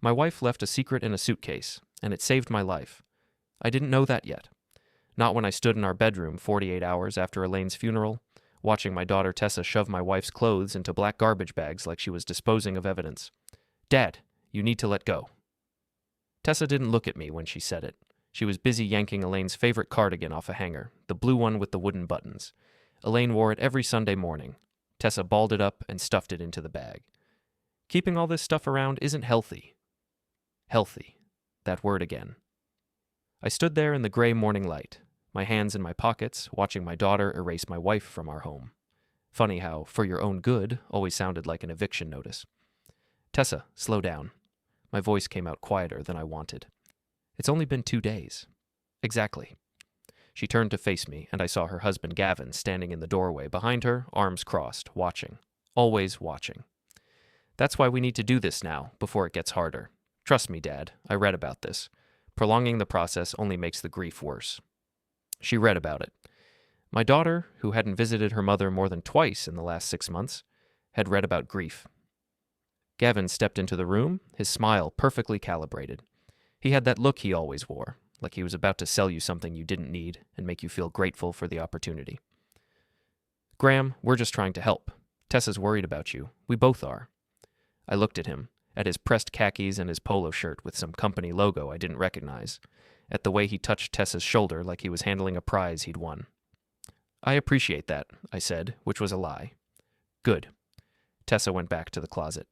My wife left a secret in a suitcase, and it saved my life. I didn't know that yet. Not when I stood in our bedroom 48 hours after Elaine's funeral, watching my daughter Tessa shove my wife's clothes into black garbage bags like she was disposing of evidence. Dad, you need to let go. Tessa didn't look at me when she said it. She was busy yanking Elaine's favorite cardigan off a hanger, the blue one with the wooden buttons. Elaine wore it every Sunday morning. Tessa balled it up and stuffed it into the bag. Keeping all this stuff around isn't healthy. Healthy. That word again. I stood there in the gray morning light, my hands in my pockets, watching my daughter erase my wife from our home. Funny how, for your own good, always sounded like an eviction notice. Tessa, slow down. My voice came out quieter than I wanted. It's only been 2 days. Exactly. She turned to face me, and I saw her husband Gavin standing in the doorway behind her, arms crossed, watching. Always watching. That's why we need to do this now, before it gets harder. Trust me, Dad, I read about this. Prolonging the process only makes the grief worse. She read about it. My daughter, who hadn't visited her mother more than twice in the last 6 months, had read about grief. Gavin stepped into the room, his smile perfectly calibrated. He had that look he always wore, like he was about to sell you something you didn't need and make you feel grateful for the opportunity. Graham, we're just trying to help. Tessa's worried about you. We both are. I looked at him, at his pressed khakis and his polo shirt with some company logo I didn't recognize, at the way he touched Tessa's shoulder like he was handling a prize he'd won. I appreciate that, I said, which was a lie. Good. Tessa went back to the closet.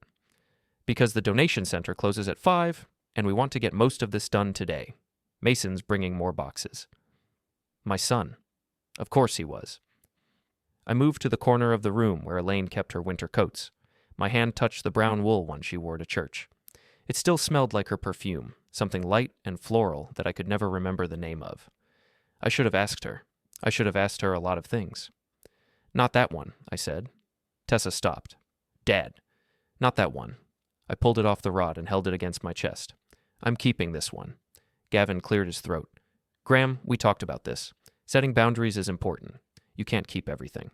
Because the donation center closes at 5, and we want to get most of this done today. Mason's bringing more boxes. My son. Of course he was. I moved to the corner of the room where Elaine kept her winter coats. My hand touched the brown wool one she wore to church. It still smelled like her perfume, something light and floral that I could never remember the name of. I should have asked her. I should have asked her a lot of things. Not that one, I said. Tessa stopped. Dad. Not that one. I pulled it off the rod and held it against my chest. I'm keeping this one. Gavin cleared his throat. Graham, we talked about this. Setting boundaries is important. You can't keep everything.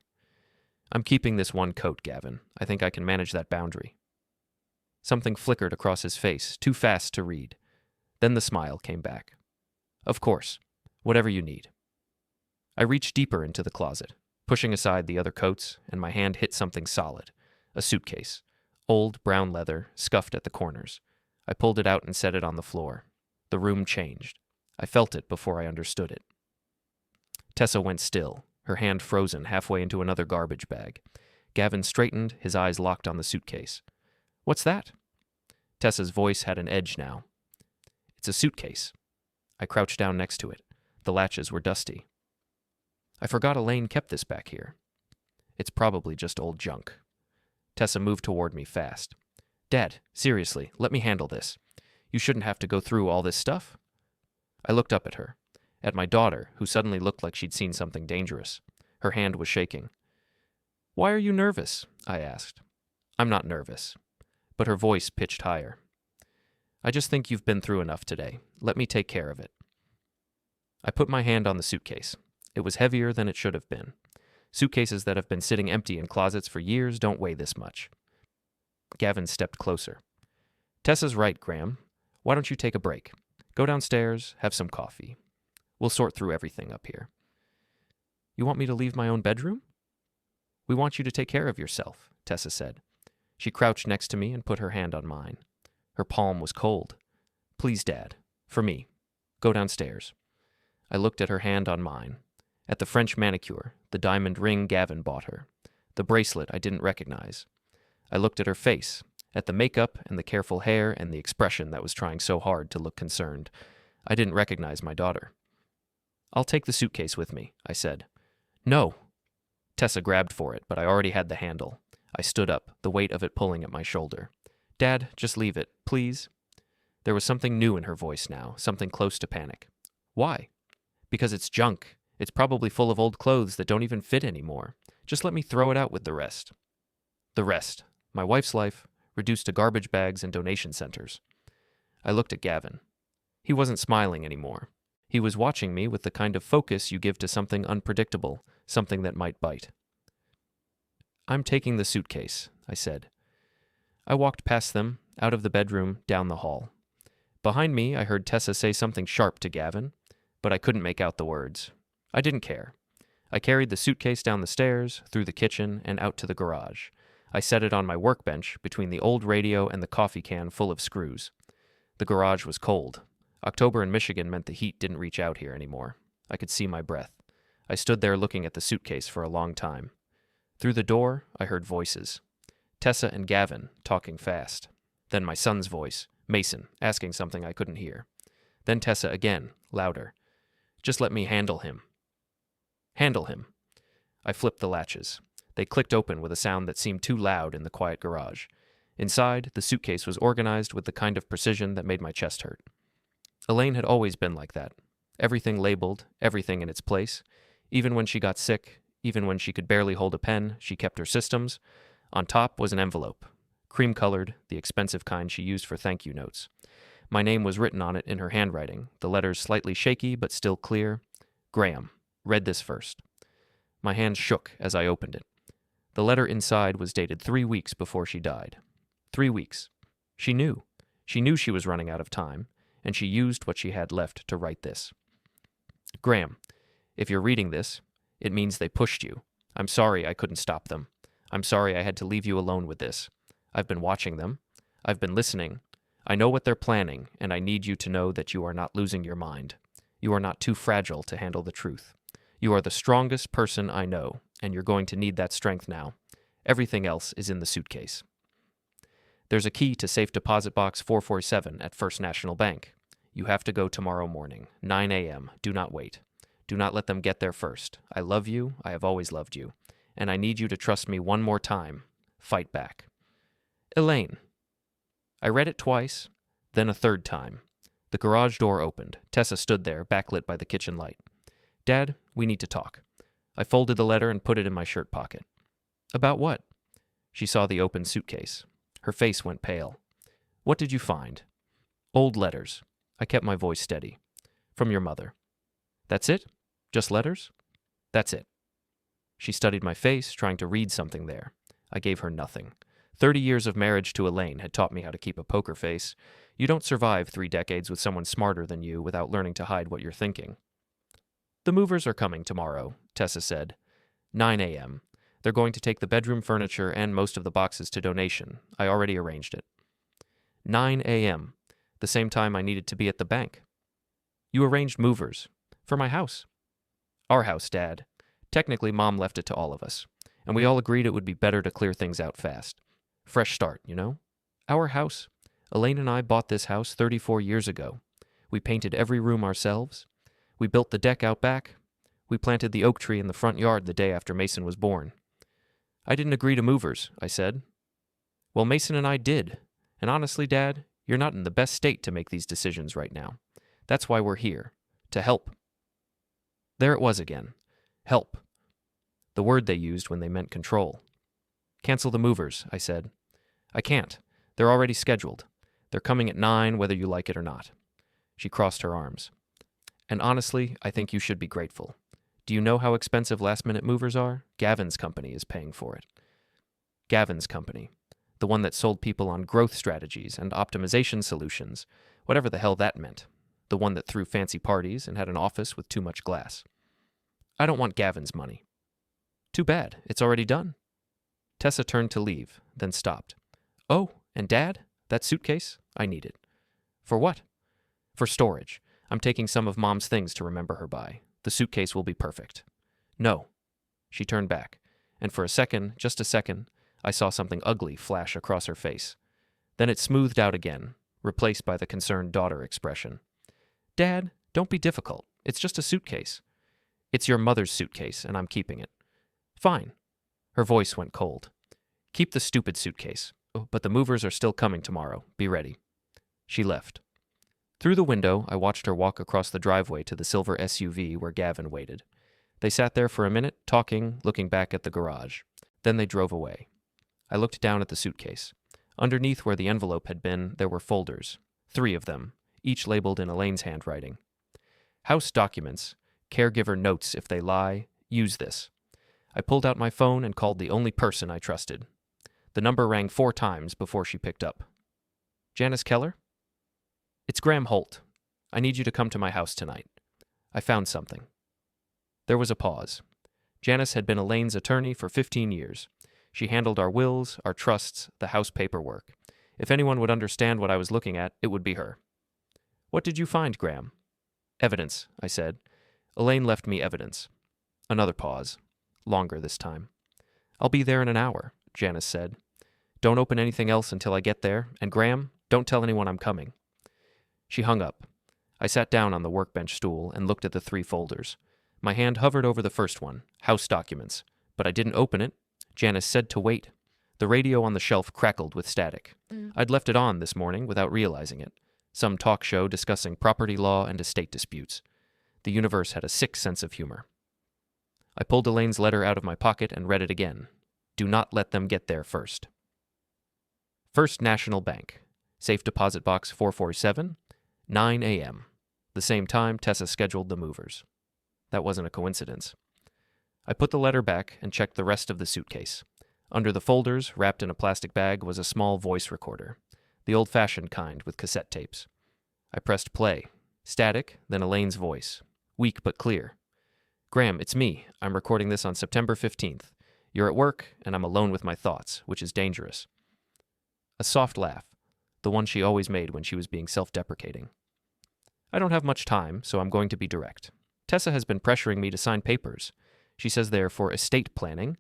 I'm keeping this one coat, Gavin. I think I can manage that boundary. Something flickered across his face, too fast to read. Then the smile came back. Of course. Whatever you need. I reached deeper into the closet, pushing aside the other coats, and my hand hit something solid. A suitcase. Old brown leather, scuffed at the corners. I pulled it out and set it on the floor. The room changed. I felt it before I understood it. Tessa went still, her hand frozen halfway into another garbage bag. Gavin straightened, his eyes locked on the suitcase. What's that? Tessa's voice had an edge now. It's a suitcase. I crouched down next to it. The latches were dusty. I forgot Elaine kept this back here. It's probably just old junk. Tessa moved toward me fast. Dad, seriously, let me handle this. You shouldn't have to go through all this stuff. I looked up at her, at my daughter, who suddenly looked like she'd seen something dangerous. Her hand was shaking. Why are you nervous? I asked. I'm not nervous. But her voice pitched higher. I just think you've been through enough today. Let me take care of it. I put my hand on the suitcase. It was heavier than it should have been. Suitcases that have been sitting empty in closets for years don't weigh this much. Gavin stepped closer. Tessa's right, Graham. Why don't you take a break? Go downstairs, have some coffee. We'll sort through everything up here. You want me to leave my own bedroom? We want you to take care of yourself, Tessa said. She crouched next to me and put her hand on mine. Her palm was cold. Please, Dad. For me. Go downstairs. I looked at her hand on mine. At the French manicure, the diamond ring Gavin bought her, the bracelet I didn't recognize. I looked at her face, at the makeup and the careful hair and the expression that was trying so hard to look concerned. I didn't recognize my daughter. I'll take the suitcase with me, I said. No. Tessa grabbed for it, but I already had the handle. I stood up, the weight of it pulling at my shoulder. Dad, just leave it, please. There was something new in her voice now, something close to panic. Why? Because it's junk. It's probably full of old clothes that don't even fit anymore. Just let me throw it out with the rest. The rest. My wife's life, reduced to garbage bags and donation centers. I looked at Gavin. He wasn't smiling anymore. He was watching me with the kind of focus you give to something unpredictable, something that might bite. I'm taking the suitcase, I said. I walked past them, out of the bedroom, down the hall. Behind me, I heard Tessa say something sharp to Gavin, but I couldn't make out the words. I didn't care. I carried the suitcase down the stairs, through the kitchen, and out to the garage. I set it on my workbench between the old radio and the coffee can full of screws. The garage was cold. October in Michigan meant the heat didn't reach out here anymore. I could see my breath. I stood there looking at the suitcase for a long time. Through the door, I heard voices. Tessa and Gavin, talking fast. Then my son's voice, Mason, asking something I couldn't hear. Then Tessa again, louder. Just let me handle him. Handle him. I flipped the latches. They clicked open with a sound that seemed too loud in the quiet garage. Inside, the suitcase was organized with the kind of precision that made my chest hurt. Elaine had always been like that. Everything labeled, everything in its place. Even when she got sick, even when she could barely hold a pen, she kept her systems. On top was an envelope. Cream-colored, the expensive kind she used for thank you notes. My name was written on it in her handwriting, the letters slightly shaky but still clear. Graham. Read this first. My hand shook as I opened it. The letter inside was dated 3 weeks before she died. 3 weeks. She knew. She knew she was running out of time, and she used what she had left to write this. Graham, if you're reading this, it means they pushed you. I'm sorry I couldn't stop them. I'm sorry I had to leave you alone with this. I've been watching them. I've been listening. I know what they're planning, and I need you to know that you are not losing your mind. You are not too fragile to handle the truth. You are the strongest person I know, and you're going to need that strength now. Everything else is in the suitcase. There's a key to safe deposit box 447 at First National Bank. You have to go tomorrow morning, 9 a.m. Do not wait. Do not let them get there first. I love you. I have always loved you. And I need you to trust me one more time. Fight back. Elaine. I read it twice, then a third time. The garage door opened. Tessa stood there, backlit by the kitchen light. Dad, we need to talk. I folded the letter and put it in my shirt pocket. About what? She saw the open suitcase. Her face went pale. What did you find? Old letters. I kept my voice steady. From your mother. That's it? Just letters? That's it. She studied my face, trying to read something there. I gave her nothing. 30 years of marriage to Elaine had taught me how to keep a poker face. You don't survive 3 decades with someone smarter than you without learning to hide what you're thinking. The movers are coming tomorrow, Tessa said. 9 a.m. They're going to take the bedroom furniture and most of the boxes to donation. I already arranged it. 9 a.m. The same time I needed to be at the bank. You arranged movers. For my house. Our house, Dad. Technically, Mom left it to all of us. And we all agreed it would be better to clear things out fast. Fresh start, you know? Our house. Elaine and I bought this house 34 years ago. We painted every room ourselves. We built the deck out back. We planted the oak tree in the front yard the day after Mason was born. I didn't agree to movers, I said. Well, Mason and I did. And honestly, Dad, you're not in the best state to make these decisions right now. That's why we're here. To help. There it was again. Help. The word they used when they meant control. Cancel the movers, I said. I can't. They're already scheduled. They're coming at 9 whether you like it or not. She crossed her arms. And honestly, I think you should be grateful. Do you know how expensive last-minute movers are? Gavin's company is paying for it. Gavin's company. The one that sold people on growth strategies and optimization solutions, whatever the hell that meant. The one that threw fancy parties and had an office with too much glass. I don't want Gavin's money. Too bad. It's already done. Tessa turned to leave, then stopped. Oh, and Dad? That suitcase? I need it. For what? For storage. I'm taking some of Mom's things to remember her by. The suitcase will be perfect. No. She turned back, and for a second, just a second, I saw something ugly flash across her face. Then it smoothed out again, replaced by the concerned daughter expression. Dad, don't be difficult. It's just a suitcase. It's your mother's suitcase, and I'm keeping it. Fine. Her voice went cold. Keep the stupid suitcase. But the movers are still coming tomorrow. Be ready. She left. Through the window, I watched her walk across the driveway to the silver SUV where Gavin waited. They sat there for a minute, talking, looking back at the garage. Then they drove away. I looked down at the suitcase. Underneath where the envelope had been, there were folders. 3 of them, each labeled in Elaine's handwriting. House documents. Caregiver notes if they lie. Use this. I pulled out my phone and called the only person I trusted. The number rang 4 times before she picked up. Janice Keller? It's Graham Holt. I need you to come to my house tonight. I found something. There was a pause. Janice had been Elaine's attorney for 15 years. She handled our wills, our trusts, the house paperwork. If anyone would understand what I was looking at, it would be her. What did you find, Graham? Evidence, I said. Elaine left me evidence. Another pause. Longer this time. I'll be there in an hour, Janice said. Don't open anything else until I get there, and Graham, don't tell anyone I'm coming. She hung up. I sat down on the workbench stool and looked at the 3 folders. My hand hovered over the first one, house documents, but I didn't open it. Janice said to wait. The radio on the shelf crackled with static. I'd left it on this morning without realizing it. Some talk show discussing property law and estate disputes. The universe had a sick sense of humor. I pulled Elaine's letter out of my pocket and read it again. Do not let them get there first. First National Bank. Safe deposit box 447, 9 a.m. The same time Tessa scheduled the movers. That wasn't a coincidence. I put the letter back and checked the rest of the suitcase. Under the folders, wrapped in a plastic bag, was a small voice recorder, the old-fashioned kind with cassette tapes. I pressed play. Static, then Elaine's voice. Weak but clear. Graham, it's me. I'm recording this on September 15th. You're at work, and I'm alone with my thoughts, which is dangerous. A soft laugh, the one she always made when she was being self-deprecating. I don't have much time, so I'm going to be direct. Tessa has been pressuring me to sign papers. She says they're for estate planning,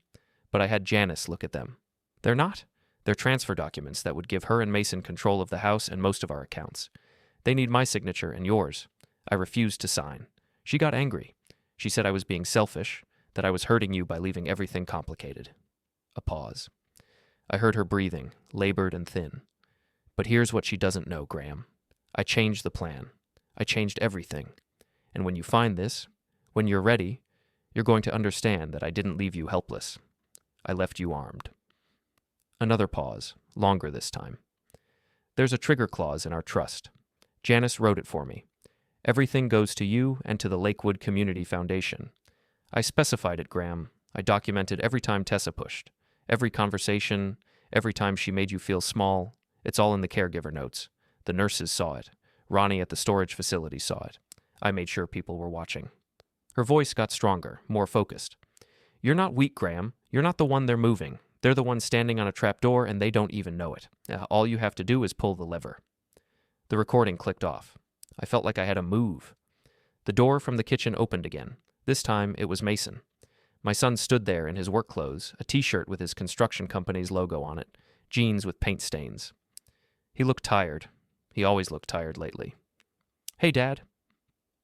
but I had Janice look at them. They're not. They're transfer documents that would give her and Mason control of the house and most of our accounts. They need my signature and yours. I refused to sign. She got angry. She said I was being selfish, that I was hurting you by leaving everything complicated. A pause. I heard her breathing, labored and thin. But here's what she doesn't know, Graham. I changed the plan. I changed everything. And when you find this, when you're ready, you're going to understand that I didn't leave you helpless. I left you armed. Another pause, longer this time. There's a trigger clause in our trust. Janice wrote it for me. Everything goes to you and to the Lakewood Community Foundation. I specified it, Graham. I documented every time Tessa pushed. Every conversation, every time she made you feel small. It's all in the caregiver notes. The nurses saw it. Ronnie at the storage facility saw it. I made sure people were watching. Her voice got stronger, more focused. You're not weak, Graham. You're not the one they're moving. They're the one standing on a trap door, and they don't even know it. All you have to do is pull the lever. The recording clicked off. I felt like I had to move. The door from the kitchen opened again. This time, it was Mason. My son stood there in his work clothes, a t-shirt with his construction company's logo on it, jeans with paint stains. He looked tired. He always looked tired lately. Hey, Dad.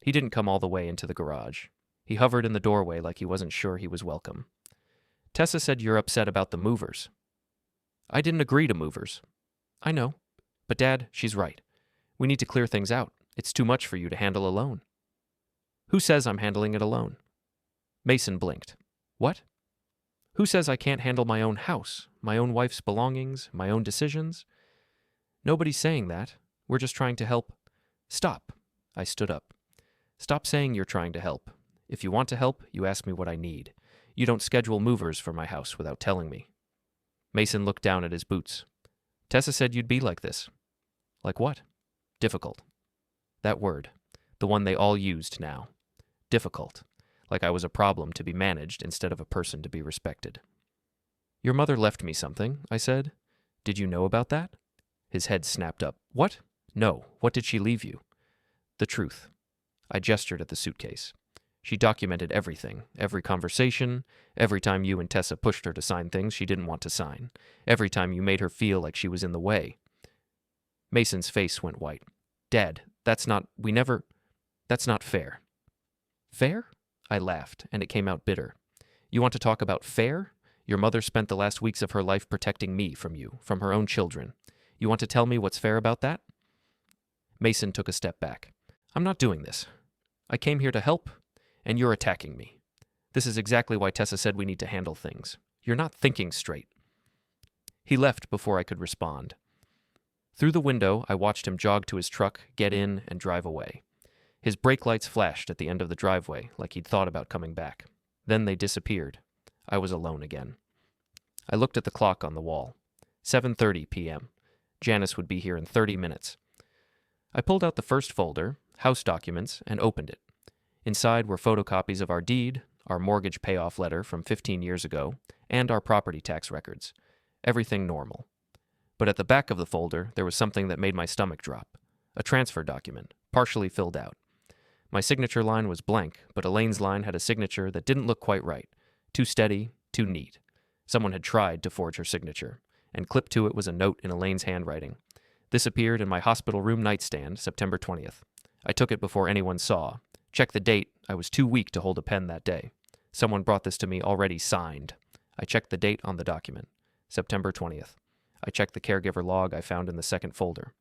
He didn't come all the way into the garage. He hovered in the doorway like he wasn't sure he was welcome. Tessa said you're upset about the movers. I didn't agree to movers. I know. But Dad, she's right. We need to clear things out. It's too much for you to handle alone. Who says I'm handling it alone? Mason blinked. What? Who says I can't handle my own house, my own wife's belongings, my own decisions? Nobody's saying that. We're just trying to help. Stop. I stood up. Stop saying you're trying to help. If you want to help, you ask me what I need. You don't schedule movers for my house without telling me. Mason looked down at his boots. Tessa said you'd be like this. Like what? Difficult. That word. The one they all used now. Difficult. Like I was a problem to be managed instead of a person to be respected. Your mother left me something, I said. Did you know about that? His head snapped up. What? No. What did she leave you? The truth. I gestured at the suitcase. She documented everything, every conversation, every time you and Tessa pushed her to sign things she didn't want to sign, every time you made her feel like she was in the way. Mason's face went white. Dad, that's not fair. Fair? I laughed, and it came out bitter. You want to talk about fair? Your mother spent the last weeks of her life protecting me from you, from her own children. You want to tell me what's fair about that? Mason took a step back. I'm not doing this. I came here to help, and you're attacking me. This is exactly why Tessa said we need to handle things. You're not thinking straight. He left before I could respond. Through the window, I watched him jog to his truck, get in, and drive away. His brake lights flashed at the end of the driveway, like he'd thought about coming back. Then they disappeared. I was alone again. I looked at the clock on the wall. 7:30 p.m. Janice would be here in 30 minutes. I pulled out the first folder, house documents, and opened it. Inside were photocopies of our deed, our mortgage payoff letter from 15 years ago, and our property tax records. Everything normal. But at the back of the folder, there was something that made my stomach drop. A transfer document, partially filled out. My signature line was blank, but Elaine's line had a signature that didn't look quite right. Too steady, too neat. Someone had tried to forge her signature, and clipped to it was a note in Elaine's handwriting. This appeared in my hospital room nightstand, September 20th. I took it before anyone saw. Checked the date. I was too weak to hold a pen that day. Someone brought this to me already signed. I checked the date on the document. September 20th. I checked the caregiver log I found in the second folder.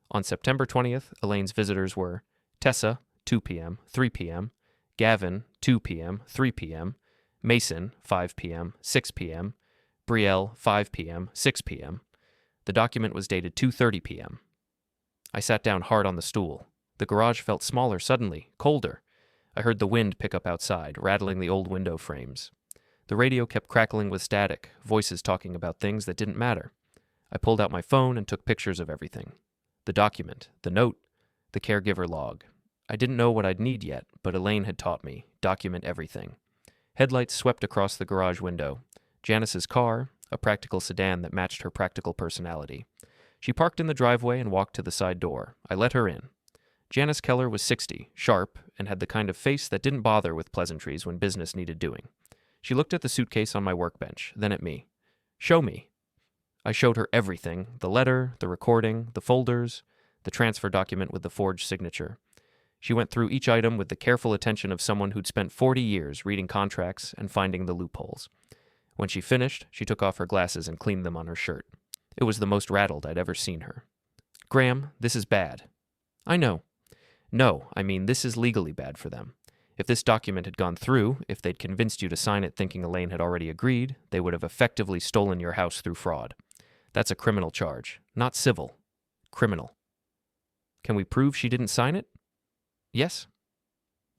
On September 20th, Elaine's visitors were Tessa, 2 p.m., 3 p.m., Gavin, 2 p.m., 3 p.m., Mason, 5 p.m., 6 p.m., Brielle, 5 p.m., 6 p.m. The document was dated 2:30 p.m. I sat down hard on the stool. The garage felt smaller suddenly, colder. I heard the wind pick up outside, rattling the old window frames. The radio kept crackling with static, voices talking about things that didn't matter. I pulled out my phone and took pictures of everything. The document, the note, the caregiver log. I didn't know what I'd need yet, but Elaine had taught me. Document everything. Headlights swept across the garage window. Janice's car, a practical sedan that matched her practical personality. She parked in the driveway and walked to the side door. I let her in. Janice Keller was 60, sharp, and had the kind of face that didn't bother with pleasantries when business needed doing. She looked at the suitcase on my workbench, then at me. "Show me." I showed her everything, the letter, the recording, the folders, the transfer document with the forged signature. She went through each item with the careful attention of someone who'd spent 40 years reading contracts and finding the loopholes. When she finished, she took off her glasses and cleaned them on her shirt. It was the most rattled I'd ever seen her. "Graham, this is bad." "I know." "No, I mean this is legally bad for them. If this document had gone through, if they'd convinced you to sign it thinking Elaine had already agreed, they would have effectively stolen your house through fraud. That's a criminal charge, not civil. Criminal." "Can we prove she didn't sign it?" "Yes."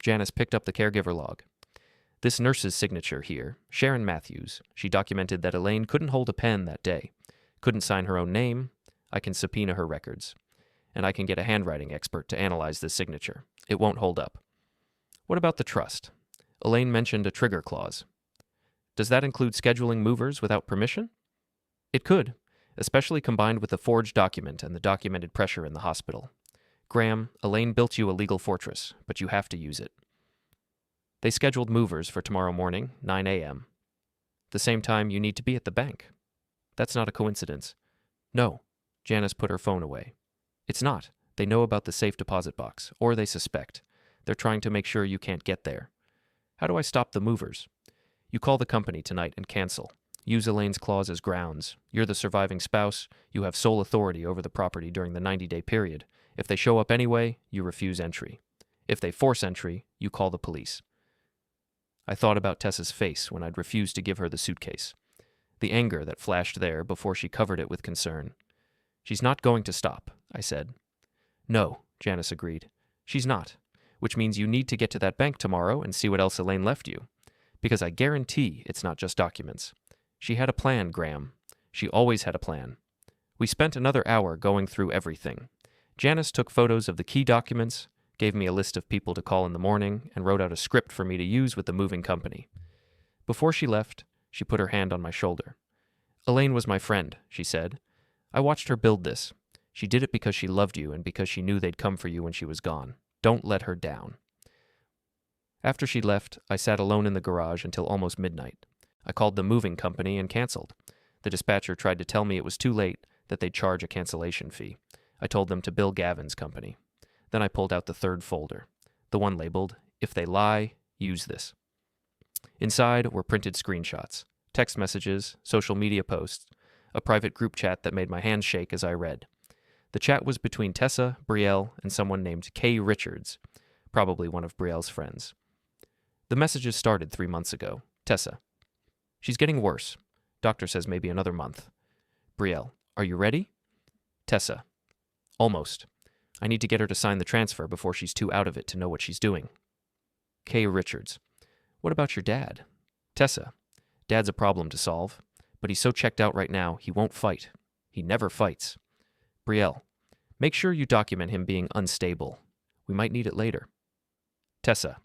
Janice picked up the caregiver log. "This nurse's signature here, Sharon Matthews. She documented that Elaine couldn't hold a pen that day. Couldn't sign her own name. I can subpoena her records. And I can get a handwriting expert to analyze this signature. It won't hold up." "What about the trust?" Elaine mentioned a trigger clause. "Does that include scheduling movers without permission?" "It could, especially combined with the forged document and the documented pressure in the hospital. Graham, Elaine built you a legal fortress, but you have to use it." They scheduled movers for tomorrow morning, 9 a.m. "The same time you need to be at the bank." "That's not a coincidence." "No." Janice put her phone away. "It's not. They know about the safe deposit box, or they suspect. They're trying to make sure you can't get there." "How do I stop the movers?" "You call the company tonight and cancel. Use Elaine's clause as grounds. You're the surviving spouse. You have sole authority over the property during the 90-day period. If they show up anyway, you refuse entry. If they force entry, you call the police." I thought about Tessa's face when I'd refused to give her the suitcase. The anger that flashed there before she covered it with concern. "She's not going to stop," I said. "No," Janice agreed. "She's not. Which means you need to get to that bank tomorrow and see what else Elaine left you. Because I guarantee it's not just documents. She had a plan, Graham. She always had a plan." We spent another hour going through everything. Janice took photos of the key documents, gave me a list of people to call in the morning, and wrote out a script for me to use with the moving company. Before she left, she put her hand on my shoulder. "Elaine was my friend," she said. "I watched her build this. She did it because she loved you and because she knew they'd come for you when she was gone. Don't let her down." After she left, I sat alone in the garage until almost midnight. I called the moving company and canceled. The dispatcher tried to tell me it was too late, that they'd charge a cancellation fee. I told them to bill Gavin's company. Then I pulled out the third folder, the one labeled, "If they lie, use this." Inside were printed screenshots, text messages, social media posts, a private group chat that made my hands shake as I read. The chat was between Tessa, Brielle, and someone named Kay Richards, probably one of Brielle's friends. The messages started 3 months ago. Tessa: "She's getting worse. Doctor says maybe another month." Brielle: "Are you ready?" Tessa: "Almost. I need to get her to sign the transfer before she's too out of it to know what she's doing." Kay Richards: "What about your dad?" Tessa: "Dad's a problem to solve, but he's so checked out right now he won't fight. He never fights." Brielle, make sure you document him being unstable. We might need it later. Tessa,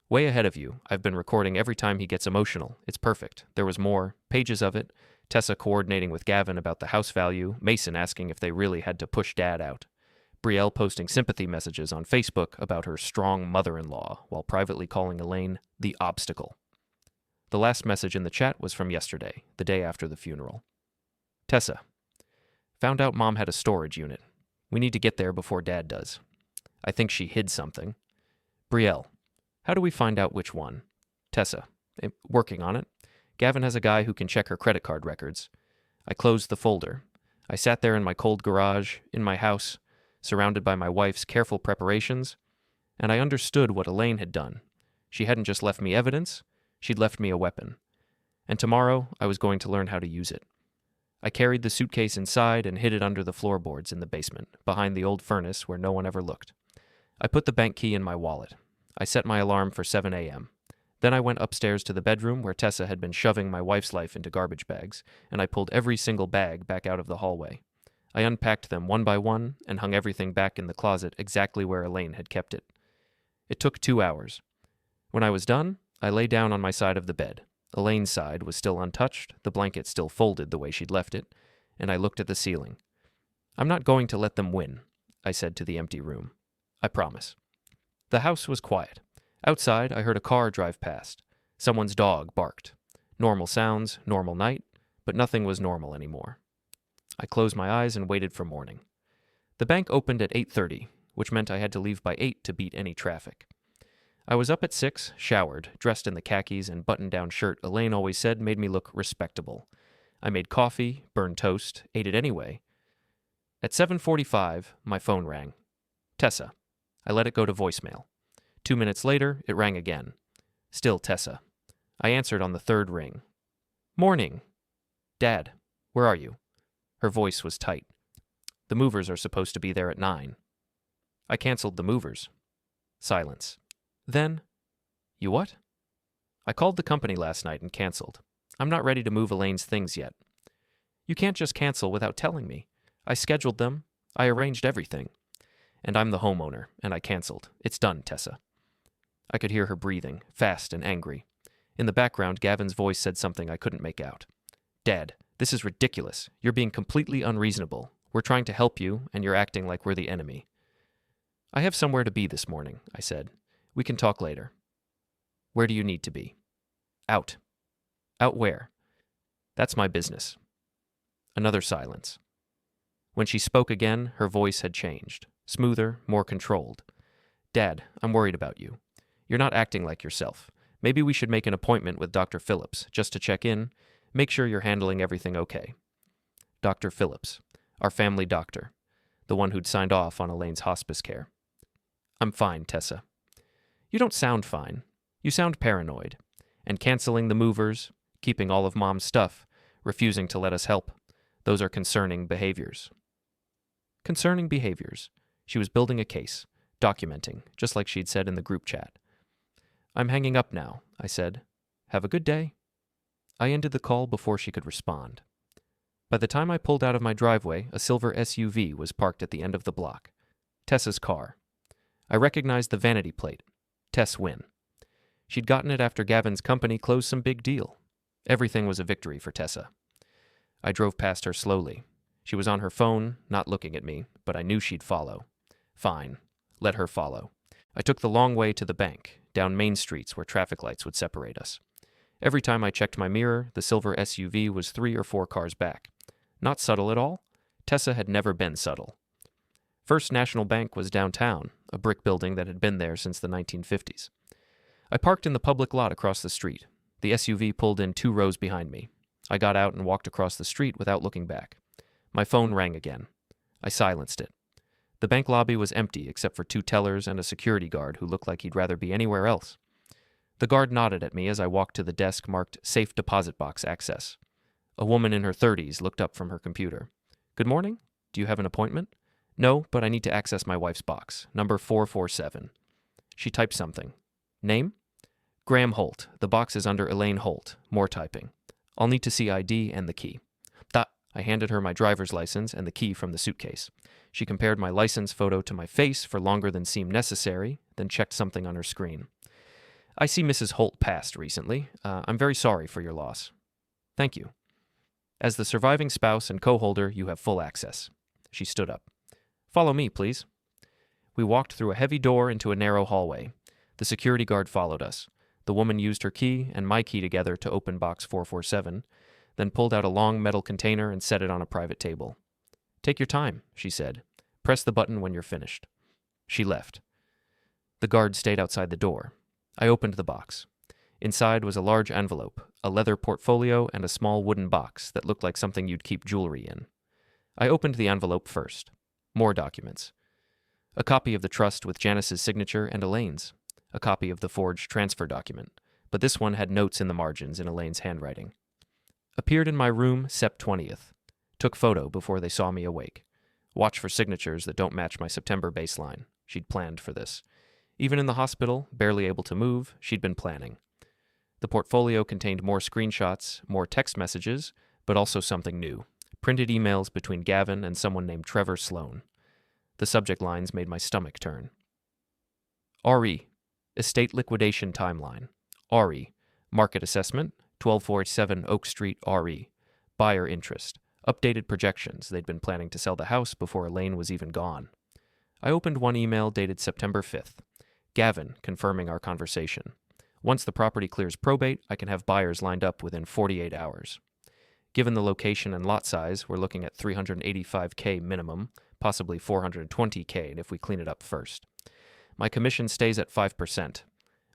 way ahead of you. I've been recording every time he gets emotional. It's perfect. There was more. Pages of it. Tessa coordinating with Gavin about the house value. Mason asking if they really had to push Dad out. Brielle posting sympathy messages on Facebook about her strong mother-in-law while privately calling Elaine the obstacle. The last message in the chat was from yesterday, the day after the funeral. Tessa, found out Mom had a storage unit. We need to get there before Dad does. I think she hid something. Brielle, how do we find out which one? Tessa, working on it. Gavin has a guy who can check her credit card records. I closed the folder. I sat there in my cold garage, in my house, surrounded by my wife's careful preparations, and I understood what Elaine had done. She hadn't just left me evidence, she'd left me a weapon. And tomorrow, I was going to learn how to use it. I carried the suitcase inside and hid it under the floorboards in the basement, behind the old furnace where no one ever looked. I put the bank key in my wallet. I set my alarm for 7 a.m. Then I went upstairs to the bedroom where Tessa had been shoving my wife's life into garbage bags, and I pulled every single bag back out of the hallway. I unpacked them one by one and hung everything back in the closet exactly where Elaine had kept it. It took 2 hours. When I was done, I lay down on my side of the bed. Elaine's side was still untouched, the blanket still folded the way she'd left it, and I looked at the ceiling. I'm not going to let them win, I said to the empty room. I promise. The house was quiet. Outside, I heard a car drive past. Someone's dog barked. Normal sounds, normal night, but nothing was normal anymore. I closed my eyes and waited for morning. The bank opened at 8:30, which meant I had to leave by 8 to beat any traffic. I was up at 6, showered, dressed in the khakis and button-down shirt Elaine always said made me look respectable. I made coffee, burned toast, ate it anyway. At 7:45, my phone rang. Tessa. I let it go to voicemail. 2 minutes later, it rang again. Still Tessa. I answered on the third ring. Morning. Dad, where are you? Her voice was tight. The movers are supposed to be there at 9. I canceled the movers. Silence. Then, you what? I called the company last night and canceled. I'm not ready to move Elaine's things yet. You can't just cancel without telling me. I scheduled them. I arranged everything. And I'm the homeowner, and I canceled. It's done, Tessa. I could hear her breathing, fast and angry. In the background, Gavin's voice said something I couldn't make out. Dad, this is ridiculous. You're being completely unreasonable. We're trying to help you, and you're acting like we're the enemy. I have somewhere to be this morning, I said. We can talk later. Where do you need to be? Out. Out where? That's my business. Another silence. When she spoke again, her voice had changed. Smoother, more controlled. Dad, I'm worried about you. You're not acting like yourself. Maybe we should make an appointment with Dr. Phillips, just to check in, make sure you're handling everything okay. Dr. Phillips, our family doctor, the one who'd signed off on Elaine's hospice care. I'm fine, Tessa. You don't sound fine. You sound paranoid. And canceling the movers, keeping all of Mom's stuff, refusing to let us help. Those are concerning behaviors. Concerning behaviors. She was building a case, documenting, just like she'd said in the group chat. I'm hanging up now, I said. Have a good day. I ended the call before she could respond. By the time I pulled out of my driveway, a silver SUV was parked at the end of the block. Tessa's car. I recognized the vanity plate. Tess Wynn. She'd gotten it after Gavin's company closed some big deal. Everything was a victory for Tessa. I drove past her slowly. She was on her phone, not looking at me, but I knew she'd follow. Fine. Let her follow. I took the long way to the bank, down main streets where traffic lights would separate us. Every time I checked my mirror, the silver SUV was 3 or 4 cars back. Not subtle at all. Tessa had never been subtle. First National Bank was downtown, a brick building that had been there since the 1950s. I parked in the public lot across the street. The SUV pulled in 2 rows behind me. I got out and walked across the street without looking back. My phone rang again. I silenced it. The bank lobby was empty except for 2 tellers and a security guard who looked like he'd rather be anywhere else. The guard nodded at me as I walked to the desk marked Safe Deposit Box Access. A woman in her 30s looked up from her computer. Good morning. Do you have an appointment? No, but I need to access my wife's box. Number 447. She typed something. Name? Graham Holt. The box is under Elaine Holt. More typing. I'll need to see ID and the key. I handed her my driver's license and the key from the suitcase. She compared my license photo to my face for longer than seemed necessary, then checked something on her screen. I see Mrs. Holt passed recently. I'm very sorry for your loss. Thank you. As the surviving spouse and co-holder, you have full access. She stood up. Follow me, please. We walked through a heavy door into a narrow hallway. The security guard followed us. The woman used her key and my key together to open box 447, then pulled out a long metal container and set it on a private table. Take your time, she said. Press the button when you're finished. She left. The guard stayed outside the door. I opened the box. Inside was a large envelope, a leather portfolio, and a small wooden box that looked like something you'd keep jewelry in. I opened the envelope first. More documents. A copy of the trust with Janice's signature and Elaine's. A copy of the forged transfer document, but this one had notes in the margins in Elaine's handwriting. Appeared in my room Sep 20th. Took photo before they saw me awake. Watch for signatures that don't match my September baseline. She'd planned for this. Even in the hospital, barely able to move, she'd been planning. The portfolio contained more screenshots, more text messages, but also something new. Printed emails between Gavin and someone named Trevor Sloan. The subject lines made my stomach turn. RE. Estate liquidation timeline. RE. Market assessment. 1247 Oak Street, RE. Buyer interest. Updated projections. They'd been planning to sell the house before Elaine was even gone. I opened one email dated September 5th. Gavin, confirming our conversation. Once the property clears probate, I can have buyers lined up within 48 hours. Given the location and lot size, we're looking at $385K minimum, possibly $420K if we clean it up first. My commission stays at 5%.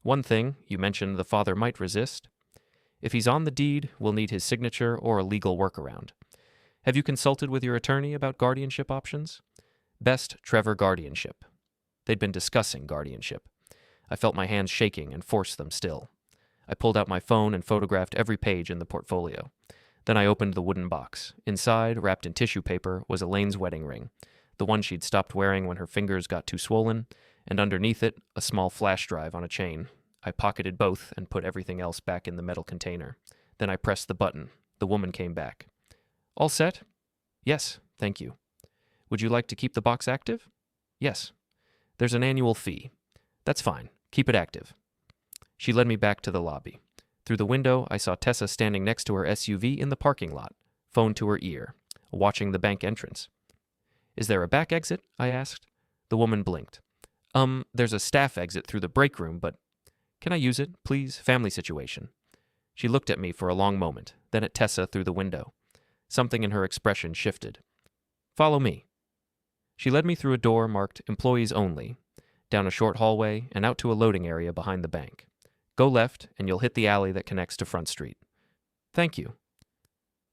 One thing, you mentioned the father might resist. If he's on the deed, we'll need his signature or a legal workaround. Have you consulted with your attorney about guardianship options? Best Trevor guardianship. They'd been discussing guardianship. I felt my hands shaking and forced them still. I pulled out my phone and photographed every page in the portfolio. Then I opened the wooden box. Inside, wrapped in tissue paper, was Elaine's wedding ring, the one she'd stopped wearing when her fingers got too swollen, and underneath it, a small flash drive on a chain. I pocketed both and put everything else back in the metal container. Then I pressed the button. The woman came back. All set? Yes, thank you. Would you like to keep the box active? Yes. There's an annual fee. That's fine. Keep it active. She led me back to the lobby. Through the window, I saw Tessa standing next to her SUV in the parking lot, phone to her ear, watching the bank entrance. Is there a back exit? I asked. The woman blinked. There's a staff exit through the break room, but... Can I use it, please? Family situation. She looked at me for a long moment, then at Tessa through the window. Something in her expression shifted. Follow me. She led me through a door marked Employees Only, down a short hallway, and out to a loading area behind the bank. Go left, and you'll hit the alley that connects to Front Street. Thank you.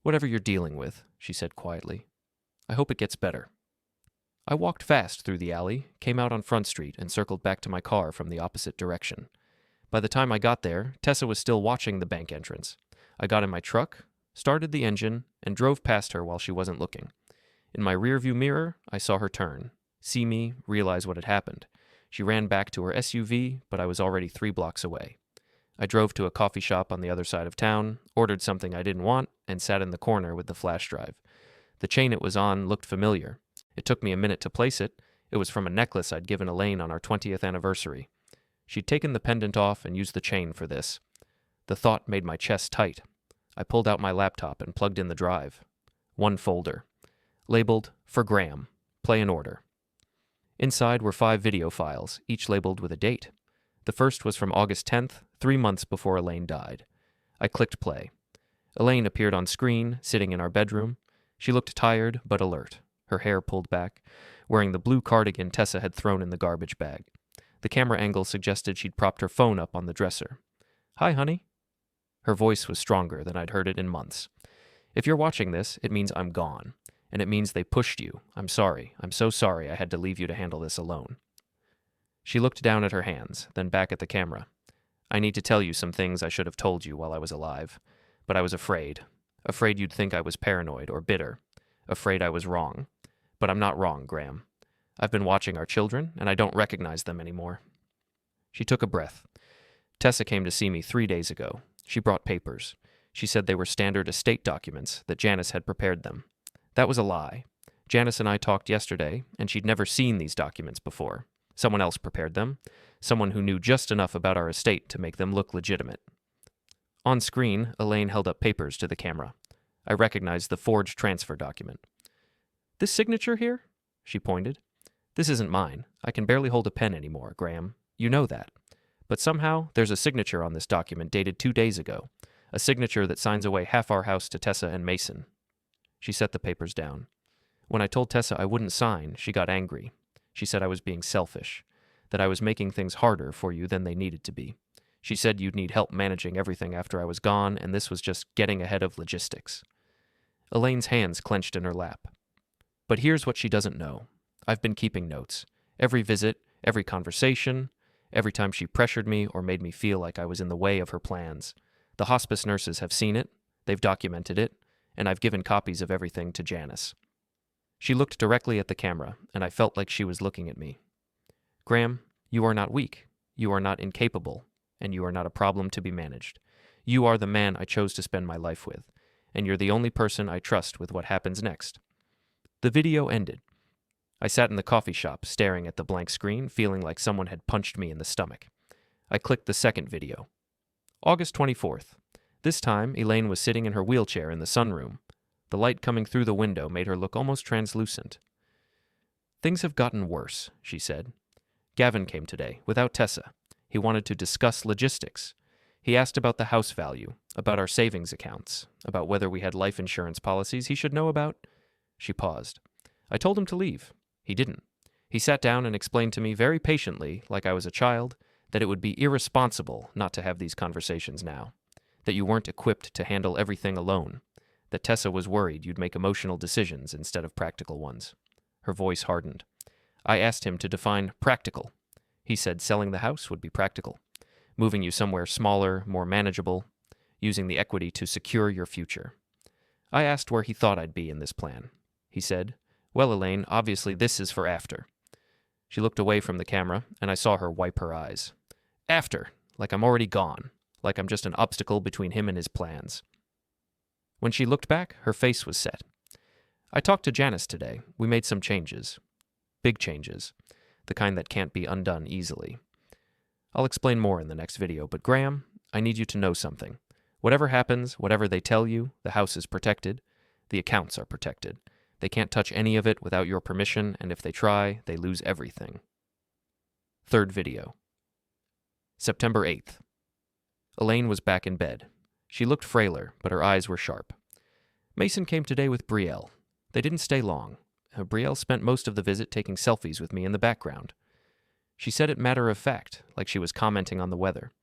Whatever you're dealing with, she said quietly. I hope it gets better. I walked fast through the alley, came out on Front Street, and circled back to my car from the opposite direction. By the time I got there, Tessa was still watching the bank entrance. I got in my truck, started the engine, and drove past her while she wasn't looking. In my rearview mirror, I saw her turn, see me, realize what had happened. She ran back to her SUV, but I was already 3 blocks away. I drove to a coffee shop on the other side of town, ordered something I didn't want, and sat in the corner with the flash drive. The chain it was on looked familiar. It took me a minute to place it. It was from a necklace I'd given Elaine on our 20th anniversary. She'd taken the pendant off and used the chain for this. The thought made my chest tight. I pulled out my laptop and plugged in the drive. One folder. Labeled, For Graham. Play in order. Inside were 5 video files, each labeled with a date. The first was from August 10th, 3 months before Elaine died. I clicked play. Elaine appeared on screen, sitting in our bedroom. She looked tired but alert, her hair pulled back, wearing the blue cardigan Tessa had thrown in the garbage bag. The camera angle suggested she'd propped her phone up on the dresser. Hi, honey. Her voice was stronger than I'd heard it in months. If you're watching this, it means I'm gone. And it means they pushed you. I'm sorry. I'm so sorry I had to leave you to handle this alone. She looked down at her hands, then back at the camera. I need to tell you some things I should have told you while I was alive. But I was afraid. Afraid you'd think I was paranoid or bitter. Afraid I was wrong. But I'm not wrong, Graham. I've been watching our children, and I don't recognize them anymore. She took a breath. Tessa came to see me 3 days ago. She brought papers. She said they were standard estate documents, that Janice had prepared them. That was a lie. Janice and I talked yesterday, and she'd never seen these documents before. Someone else prepared them, someone who knew just enough about our estate to make them look legitimate. On screen, Elaine held up papers to the camera. I recognized the forged transfer document. "This signature here?" She pointed. "This isn't mine. I can barely hold a pen anymore, Graham. You know that. But somehow, there's a signature on this document dated 2 days ago. A signature that signs away half our house to Tessa and Mason." She set the papers down. When I told Tessa I wouldn't sign, she got angry. She said I was being selfish, that I was making things harder for you than they needed to be. She said you'd need help managing everything after I was gone, and this was just getting ahead of logistics. Elaine's hands clenched in her lap. But here's what she doesn't know. I've been keeping notes. Every visit, every conversation, every time she pressured me or made me feel like I was in the way of her plans. The hospice nurses have seen it, they've documented it, and I've given copies of everything to Janice. She looked directly at the camera, and I felt like she was looking at me. "Graham, you are not weak, you are not incapable, and you are not a problem to be managed. You are the man I chose to spend my life with, and you're the only person I trust with what happens next." The video ended. I sat in the coffee shop, staring at the blank screen, feeling like someone had punched me in the stomach. I clicked the second video. August 24th. This time, Elaine was sitting in her wheelchair in the sunroom. The light coming through the window made her look almost translucent. "Things have gotten worse," she said. "Gavin came today, without Tessa. He wanted to discuss logistics. He asked about the house value, about our savings accounts, about whether we had life insurance policies he should know about." She paused. "I told him to leave. He didn't. He sat down and explained to me very patiently, like I was a child, that it would be irresponsible not to have these conversations now, that you weren't equipped to handle everything alone, that Tessa was worried you'd make emotional decisions instead of practical ones." Her voice hardened. I asked him to define practical. He said selling the house would be practical, moving you somewhere smaller, more manageable, using the equity to secure your future. I asked where he thought I'd be in this plan. He said, "Well, Elaine, obviously this is for after." She looked away from the camera, and I saw her wipe her eyes. "After, like I'm already gone, like I'm just an obstacle between him and his plans." When she looked back, her face was set. "I talked to Janice today. We made some changes. Big changes. The kind that can't be undone easily. I'll explain more in the next video, but Graham, I need you to know something. Whatever happens, whatever they tell you, the house is protected. The accounts are protected. They can't touch any of it without your permission, and if they try, they lose everything." Third video. September 8th. Elaine was back in bed. She looked frailer, but her eyes were sharp. "Mason came today with Brielle. They didn't stay long. Brielle spent most of the visit taking selfies with me in the background. She said it matter of fact, like she was commenting on the weather.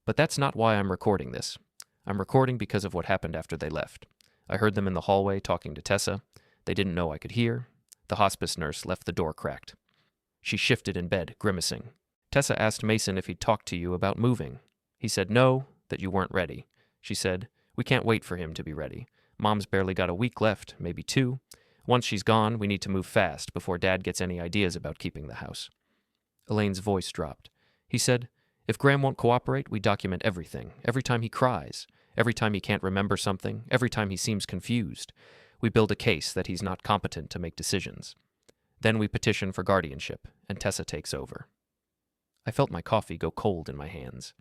But that's not why I'm recording this. I'm recording because of what happened after they left. I heard them in the hallway talking to Tessa. They didn't know I could hear. The hospice nurse left the door cracked. She shifted in bed, grimacing. Tessa asked Mason if he'd talked to you about moving. He said no, that you weren't ready. She said, "We can't wait for him to be ready. Mom's barely got a week left, maybe 2. Once she's gone, we need to move fast before Dad gets any ideas about keeping the house." Elaine's voice dropped. He said, "If Graham won't cooperate, we document everything. Every time he cries, every time he can't remember something, every time he seems confused. We build a case that he's not competent to make decisions. Then we petition for guardianship, and Tessa takes over." I felt my coffee go cold in my hands.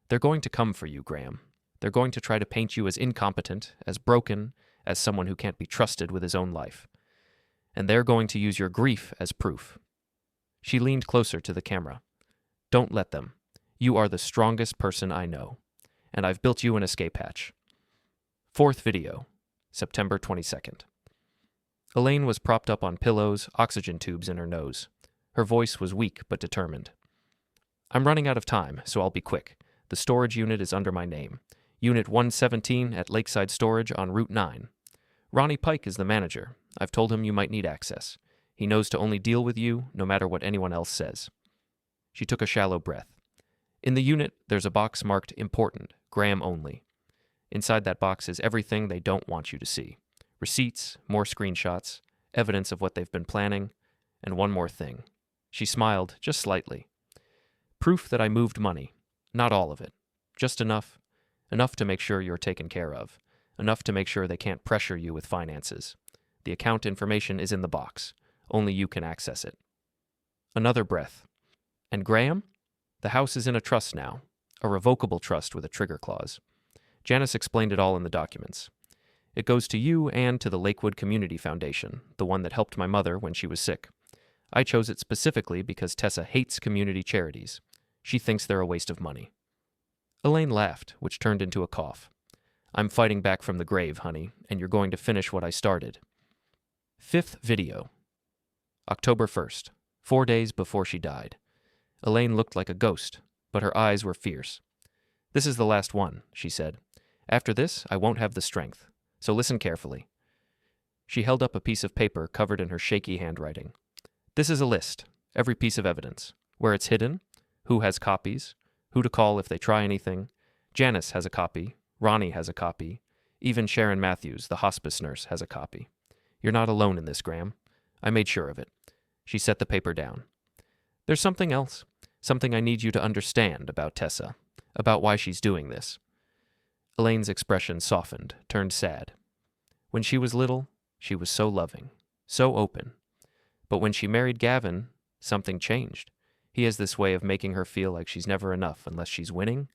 "They're going to come for you, Graham. They're going to try to paint you as incompetent, as broken, as someone who can't be trusted with his own life. And they're going to use your grief as proof." She leaned closer to the camera. "Don't let them. You are the strongest person I know. And I've built you an escape hatch." Fourth video, September 22nd. Elaine was propped up on pillows, oxygen tubes in her nose. Her voice was weak but determined. "I'm running out of time, so I'll be quick. The storage unit is under my name. Unit 117 at Lakeside Storage on Route 9. Ronnie Pike is the manager. I've told him you might need access. He knows to only deal with you, no matter what anyone else says." She took a shallow breath. "In the unit, there's a box marked Important, Graham only. Inside that box is everything they don't want you to see. Receipts, more screenshots, evidence of what they've been planning, and one more thing." She smiled, just slightly. "Proof that I moved money. Not all of it. Just enough. Enough to make sure you're taken care of. Enough to make sure they can't pressure you with finances. The account information is in the box. Only you can access it. Another breath. And Graham? The house is in a trust now. A revocable trust with a trigger clause. Janice explained it all in the documents. It goes to you and to the Lakewood Community Foundation, the one that helped my mother when she was sick. I chose it specifically because Tessa hates community charities. She thinks they're a waste of money. Elaine laughed, which turned into a cough. I'm fighting back from the grave, honey, and you're going to finish what I started. 5th video. October 1st, 4 days before she died. Elaine looked like a ghost, but her eyes were fierce. This is the last one, she said. After this, I won't have the strength, so listen carefully. She held up a piece of paper covered in her shaky handwriting. This is a list, every piece of evidence, where it's hidden, who has copies, who to call if they try anything. Janice has a copy, Ronnie has a copy, even Sharon Matthews, the hospice nurse, has a copy. You're not alone in this, Graham. I made sure of it. She set the paper down. There's something else, something I need you to understand about Tessa, about why she's doing this. Elaine's expression softened, turned sad. When she was little, she was so loving, so open. But when she married Gavin, something changed. He has this way of making her feel like she's never enough unless she's winning,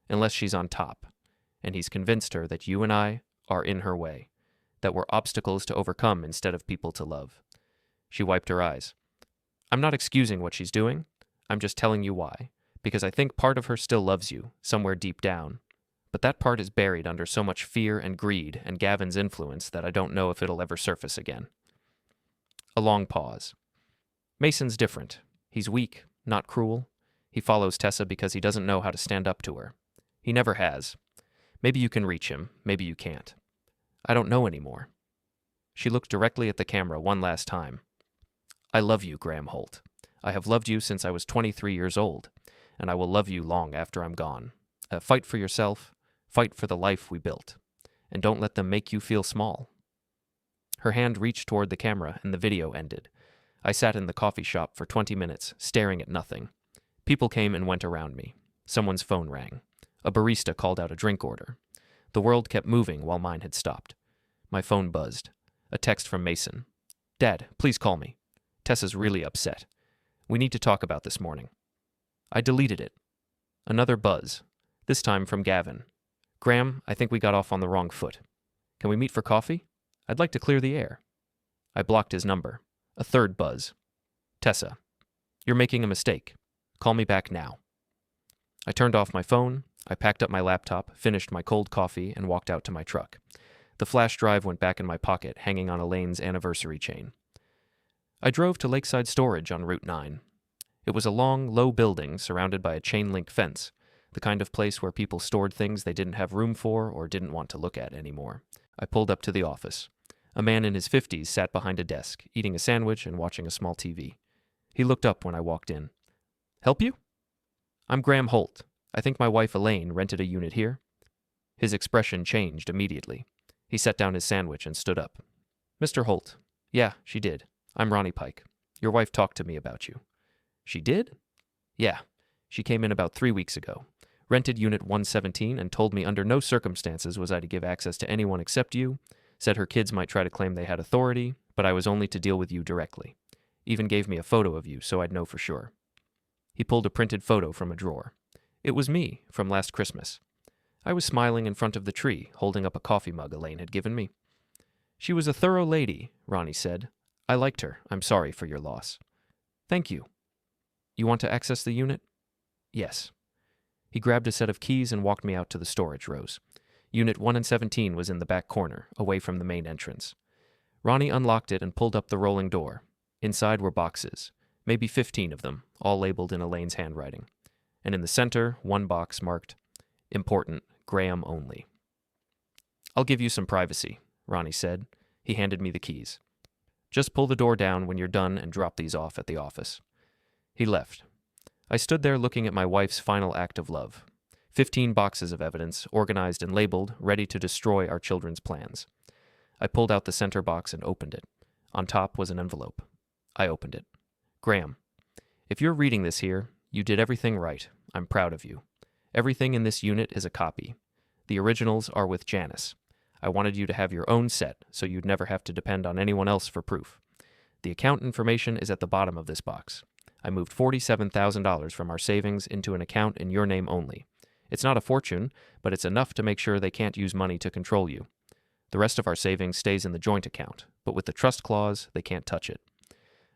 unless she's on top. And he's convinced her that you and I are in her way, that we're obstacles to overcome instead of people to love. She wiped her eyes. I'm not excusing what she's doing. I'm just telling you why, because I think part of her still loves you, somewhere deep down. But that part is buried under so much fear and greed and Gavin's influence that I don't know if it'll ever surface again. A long pause. Mason's different. He's weak, not cruel. He follows Tessa because he doesn't know how to stand up to her. He never has. Maybe you can reach him, maybe you can't. I don't know anymore. She looked directly at the camera one last time. I love you, Graham Holt. I have loved you since I was 23 years old, and I will love you long after I'm gone. Fight for yourself, fight for the life we built, and don't let them make you feel small. Her hand reached toward the camera, and the video ended. I sat in the coffee shop for 20 minutes, staring at nothing. People came and went around me. Someone's phone rang. A barista called out a drink order. The world kept moving while mine had stopped. My phone buzzed. A text from Mason. Dad, please call me. Tessa's really upset. We need to talk about this morning. I deleted it. Another buzz, this time from Gavin. Graham, I think we got off on the wrong foot. Can we meet for coffee? I'd like to clear the air. I blocked his number. A third buzz. Tessa, you're making a mistake. Call me back now. I turned off my phone. I packed up my laptop, finished my cold coffee, and walked out to my truck. The flash drive went back in my pocket, hanging on Elaine's anniversary chain. I drove to Lakeside Storage on Route 9. It was a long, low building surrounded by a chain-link fence, the kind of place where people stored things they didn't have room for or didn't want to look at anymore. I pulled up to the office. A man in his 50s sat behind a desk, eating a sandwich and watching a small TV. He looked up when I walked in. Help you? I'm Graham Holt. I think my wife Elaine rented a unit here. His expression changed immediately. He set down his sandwich and stood up. Mr. Holt. Yeah, she did. I'm Ronnie Pike. Your wife talked to me about you. She did? Yeah. She came in about 3 weeks ago. Rented Unit 117 and told me under no circumstances was I to give access to anyone except you. Said her kids might try to claim they had authority, but I was only to deal with you directly. Even gave me a photo of you so I'd know for sure. He pulled a printed photo from a drawer. It was me, from last Christmas. I was smiling in front of the tree, holding up a coffee mug Elaine had given me. She was a thorough lady, Ronnie said. I liked her. I'm sorry for your loss. Thank you. You want to access the unit? Yes. He grabbed a set of keys and walked me out to the storage rows. Unit 117 was in the back corner, away from the main entrance. Ronnie unlocked it and pulled up the rolling door. Inside were boxes, maybe 15 of them, all labeled in Elaine's handwriting. And in the center, one box marked, Important, Graham only. I'll give you some privacy, Ronnie said. He handed me the keys. Just pull the door down when you're done and drop these off at the office. He left. I stood there looking at my wife's final act of love. 15 boxes of evidence, organized and labeled, ready to destroy our children's plans. I pulled out the center box and opened it. On top was an envelope. I opened it. Graham, if you're reading this here, you did everything right. I'm proud of you. Everything in this unit is a copy. The originals are with Janice. I wanted you to have your own set, so you'd never have to depend on anyone else for proof. The account information is at the bottom of this box. I moved $47,000 from our savings into an account in your name only. It's not a fortune, but it's enough to make sure they can't use money to control you. The rest of our savings stays in the joint account, but with the trust clause, they can't touch it.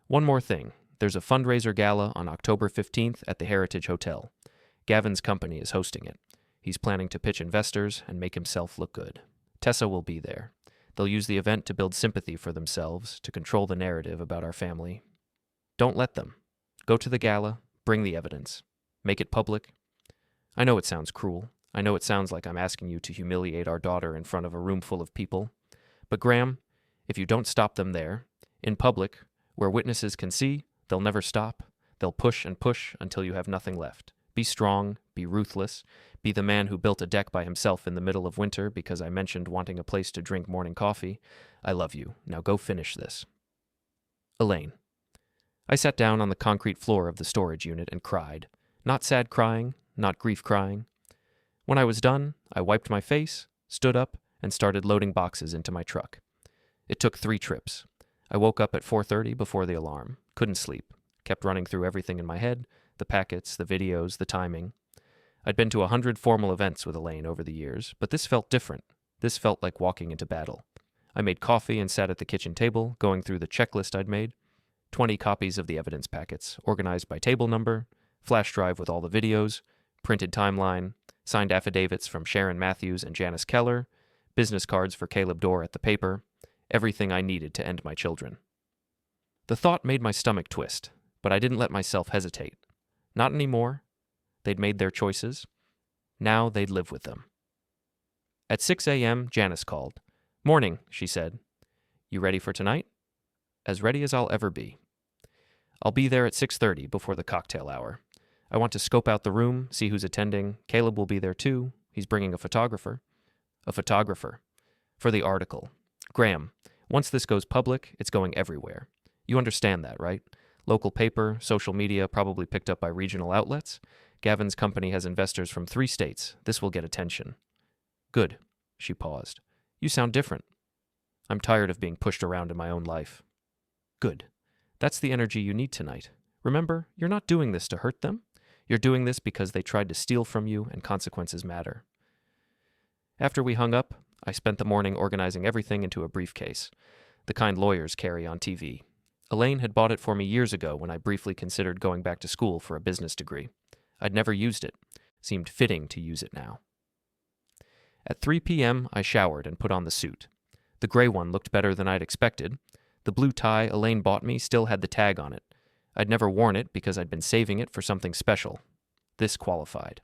One more thing. There's a fundraiser gala on October 15th at the Heritage Hotel. Gavin's company is hosting it. He's planning to pitch investors and make himself look good. Tessa will be there. They'll use the event to build sympathy for themselves, to control the narrative about our family. Don't let them. Go to the gala, bring the evidence. Make it public. I know it sounds cruel. I know it sounds like I'm asking you to humiliate our daughter in front of a room full of people. But Graham, if you don't stop them there, in public, where witnesses can see, they'll never stop. They'll push and push until you have nothing left. Be strong, be ruthless, be the man who built a deck by himself in the middle of winter because I mentioned wanting a place to drink morning coffee. I love you. Now go finish this. Elaine. I sat down on the concrete floor of the storage unit and cried. Not sad crying, not grief crying. When I was done, I wiped my face, stood up, and started loading boxes into my truck. It took 3 trips. I woke up at 4:30 before the alarm. Couldn't sleep. Kept running through everything in my head, the packets, the videos, the timing. I'd been to 100 formal events with Elaine over the years, but this felt different. This felt like walking into battle. I made coffee and sat at the kitchen table, going through the checklist I'd made. 20 copies of the evidence packets, organized by table number, flash drive with all the videos, printed timeline, signed affidavits from Sharon Matthews and Janice Keller, business cards for Caleb Dorr at the paper, everything I needed to end my children. The thought made my stomach twist, but I didn't let myself hesitate. Not anymore. They'd made their choices. Now they'd live with them. At 6 a.m., Janice called. "Morning," she said. "You ready for tonight?" "As ready as I'll ever be." "I'll be there at 6:30 before the cocktail hour. I want to scope out the room, see who's attending. Caleb will be there too. He's bringing a photographer." "A photographer. For the article. Graham, once this goes public, it's going everywhere. You understand that, right? Local paper, social media, probably picked up by regional outlets. Gavin's company has investors from 3 states. This will get attention." "Good." She paused. "You sound different." "I'm tired of being pushed around in my own life." "Good. That's the energy you need tonight. Remember, you're not doing this to hurt them. You're doing this because they tried to steal from you and consequences matter." After we hung up, I spent the morning organizing everything into a briefcase, the kind lawyers carry on TV. Elaine had bought it for me years ago when I briefly considered going back to school for a business degree. I'd never used it. Seemed fitting to use it now. At 3 p.m., I showered and put on the suit. The gray one looked better than I'd expected. The blue tie Elaine bought me still had the tag on it. I'd never worn it because I'd been saving it for something special. This qualified.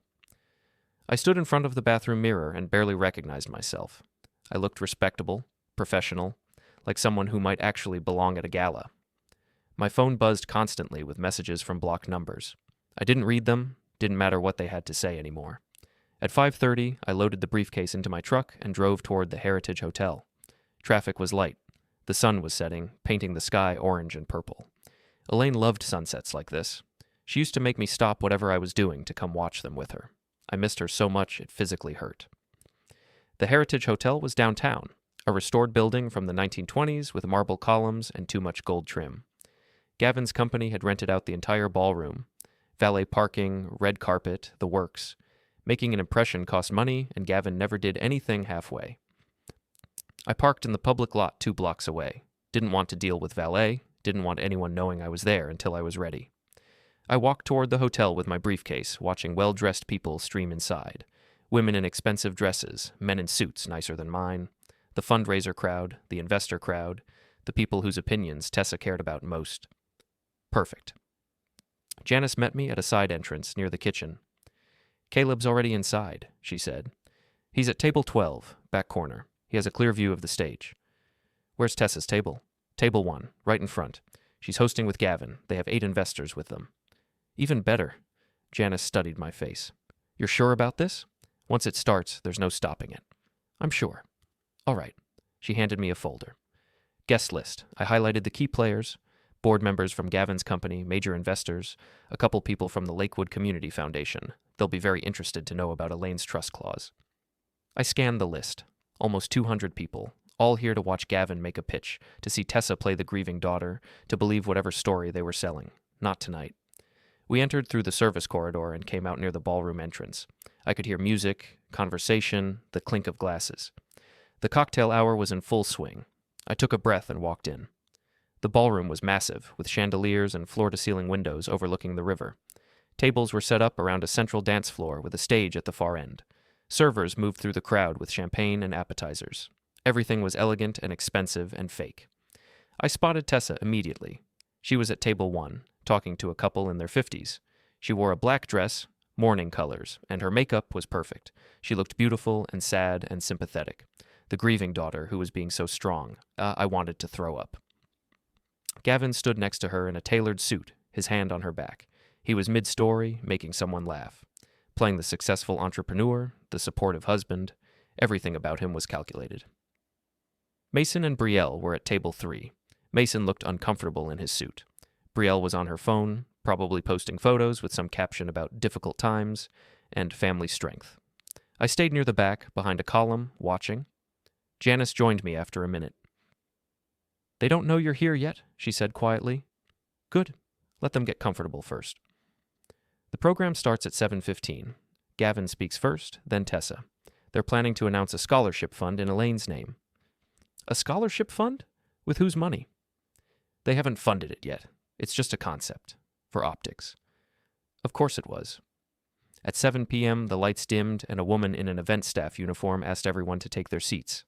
I stood in front of the bathroom mirror and barely recognized myself. I looked respectable, professional, like someone who might actually belong at a gala. My phone buzzed constantly with messages from blocked numbers. I didn't read them, didn't matter what they had to say anymore. At 5:30, I loaded the briefcase into my truck and drove toward the Heritage Hotel. Traffic was light. The sun was setting, painting the sky orange and purple. Elaine loved sunsets like this. She used to make me stop whatever I was doing to come watch them with her. I missed her so much it physically hurt. The Heritage Hotel was downtown, a restored building from the 1920s with marble columns and too much gold trim. Gavin's company had rented out the entire ballroom. Valet parking, red carpet, the works. Making an impression cost money, and Gavin never did anything halfway. I parked in the public lot 2 blocks away. Didn't want to deal with valet, didn't want anyone knowing I was there until I was ready. I walked toward the hotel with my briefcase, watching well-dressed people stream inside. Women in expensive dresses, men in suits nicer than mine. The fundraiser crowd, the investor crowd, the people whose opinions Tessa cared about most. Perfect. Janice met me at a side entrance near the kitchen. "Caleb's already inside," she said. "He's at table 12, back corner. He has a clear view of the stage." "Where's Tessa's table?" "Table 1, right in front. She's hosting with Gavin. They have 8 investors with them." "Even better." Janice studied my face. "You're sure about this? Once it starts, there's no stopping it." "I'm sure." "All right." She handed me a folder. "Guest list." I highlighted the key players, board members from Gavin's company, major investors, a couple people from the Lakewood Community Foundation. They'll be very interested to know about Elaine's trust clause. I scanned the list. almost 200 people, all here to watch Gavin make a pitch, to see Tessa play the grieving daughter, to believe whatever story they were selling. Not tonight. We entered through the service corridor and came out near the ballroom entrance. I could hear music, conversation, the clink of glasses. The cocktail hour was in full swing. I took a breath and walked in. The ballroom was massive, with chandeliers and floor-to-ceiling windows overlooking the river. Tables were set up around a central dance floor with a stage at the far end. Servers moved through the crowd with champagne and appetizers. Everything was elegant and expensive and fake. I spotted Tessa immediately. She was at table 1, talking to a couple in their 50s. She wore a black dress, mourning colors, and her makeup was perfect. She looked beautiful and sad and sympathetic. The grieving daughter who was being so strong. I wanted to throw up. Gavin stood next to her in a tailored suit, his hand on her back. He was mid-story, making someone laugh. Playing the successful entrepreneur, the supportive husband, everything about him was calculated. Mason and Brielle were at table 3. Mason looked uncomfortable in his suit. Brielle was on her phone, probably posting photos with some caption about difficult times and family strength. I stayed near the back, behind a column, watching. Janice joined me after a minute. "They don't know you're here yet," she said quietly. "Good. Let them get comfortable first." The program starts at 7:15. Gavin speaks first, then Tessa. They're planning to announce a scholarship fund in Elaine's name. A scholarship fund? With whose money? They haven't funded it yet. It's just a concept. For optics. Of course it was. At 7 p.m., the lights dimmed and a woman in an event staff uniform asked everyone to take their seats.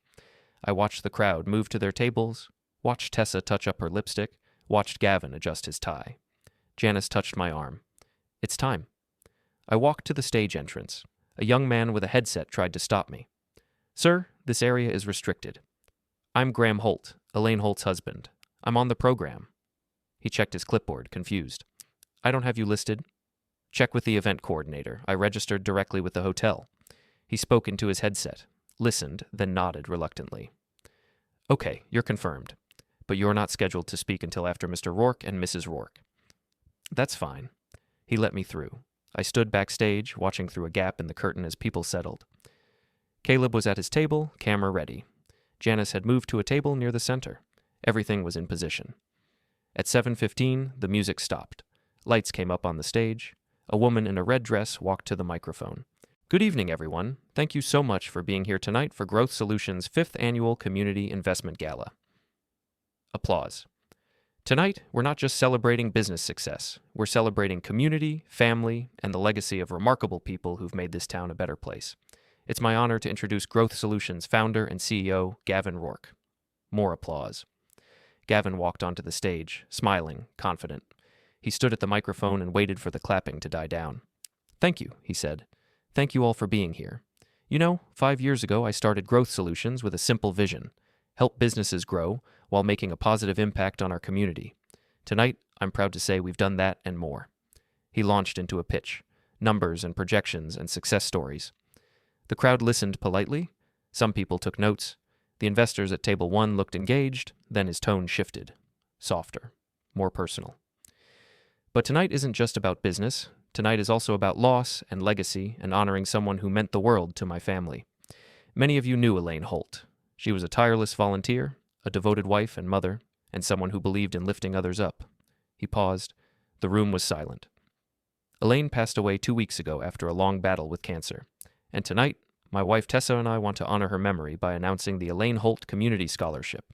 I watched the crowd move to their tables, watched Tessa touch up her lipstick, watched Gavin adjust his tie. Janice touched my arm. "It's time." I walked to the stage entrance. A young man with a headset tried to stop me. "Sir, this area is restricted. I'm Graham Holt, Elaine Holt's husband. I'm on the program." He checked his clipboard, confused. "I don't have you listed." "Check with the event coordinator. I registered directly with the hotel." He spoke into his headset, listened, then nodded reluctantly. "Okay, you're confirmed. But you're not scheduled to speak until after Mr. Rourke and Mrs. Rourke." "That's fine." He let me through. I stood backstage, watching through a gap in the curtain as people settled. Caleb was at his table, camera ready. Janice had moved to a table near the center. Everything was in position. At 7:15, the music stopped. Lights came up on the stage. A woman in a red dress walked to the microphone. "Good evening, everyone. Thank you so much for being here tonight for Growth Solutions' 5th Annual Community Investment Gala." Applause. Tonight, we're not just celebrating business success. We're celebrating community, family, and the legacy of remarkable people who've made this town a better place. It's my honor to introduce Growth Solutions founder and CEO, Gavin Rourke. More applause. Gavin walked onto the stage, smiling, confident. He stood at the microphone and waited for the clapping to die down. "Thank you," he said. "Thank you all for being here. You know, 5 years ago I started Growth Solutions with a simple vision. Help businesses grow while making a positive impact on our community. Tonight, I'm proud to say we've done that and more." He launched into a pitch, numbers and projections and success stories. The crowd listened politely. Some people took notes. The investors at table 1 looked engaged, then his tone shifted. Softer, more personal. But tonight isn't just about business. Tonight is also about loss and legacy and honoring someone who meant the world to my family. Many of you knew Elaine Holt. She was a tireless volunteer, a devoted wife and mother, and someone who believed in lifting others up. He paused. The room was silent. Elaine passed away 2 weeks ago after a long battle with cancer. And tonight, my wife Tessa and I want to honor her memory by announcing the Elaine Holt Community Scholarship.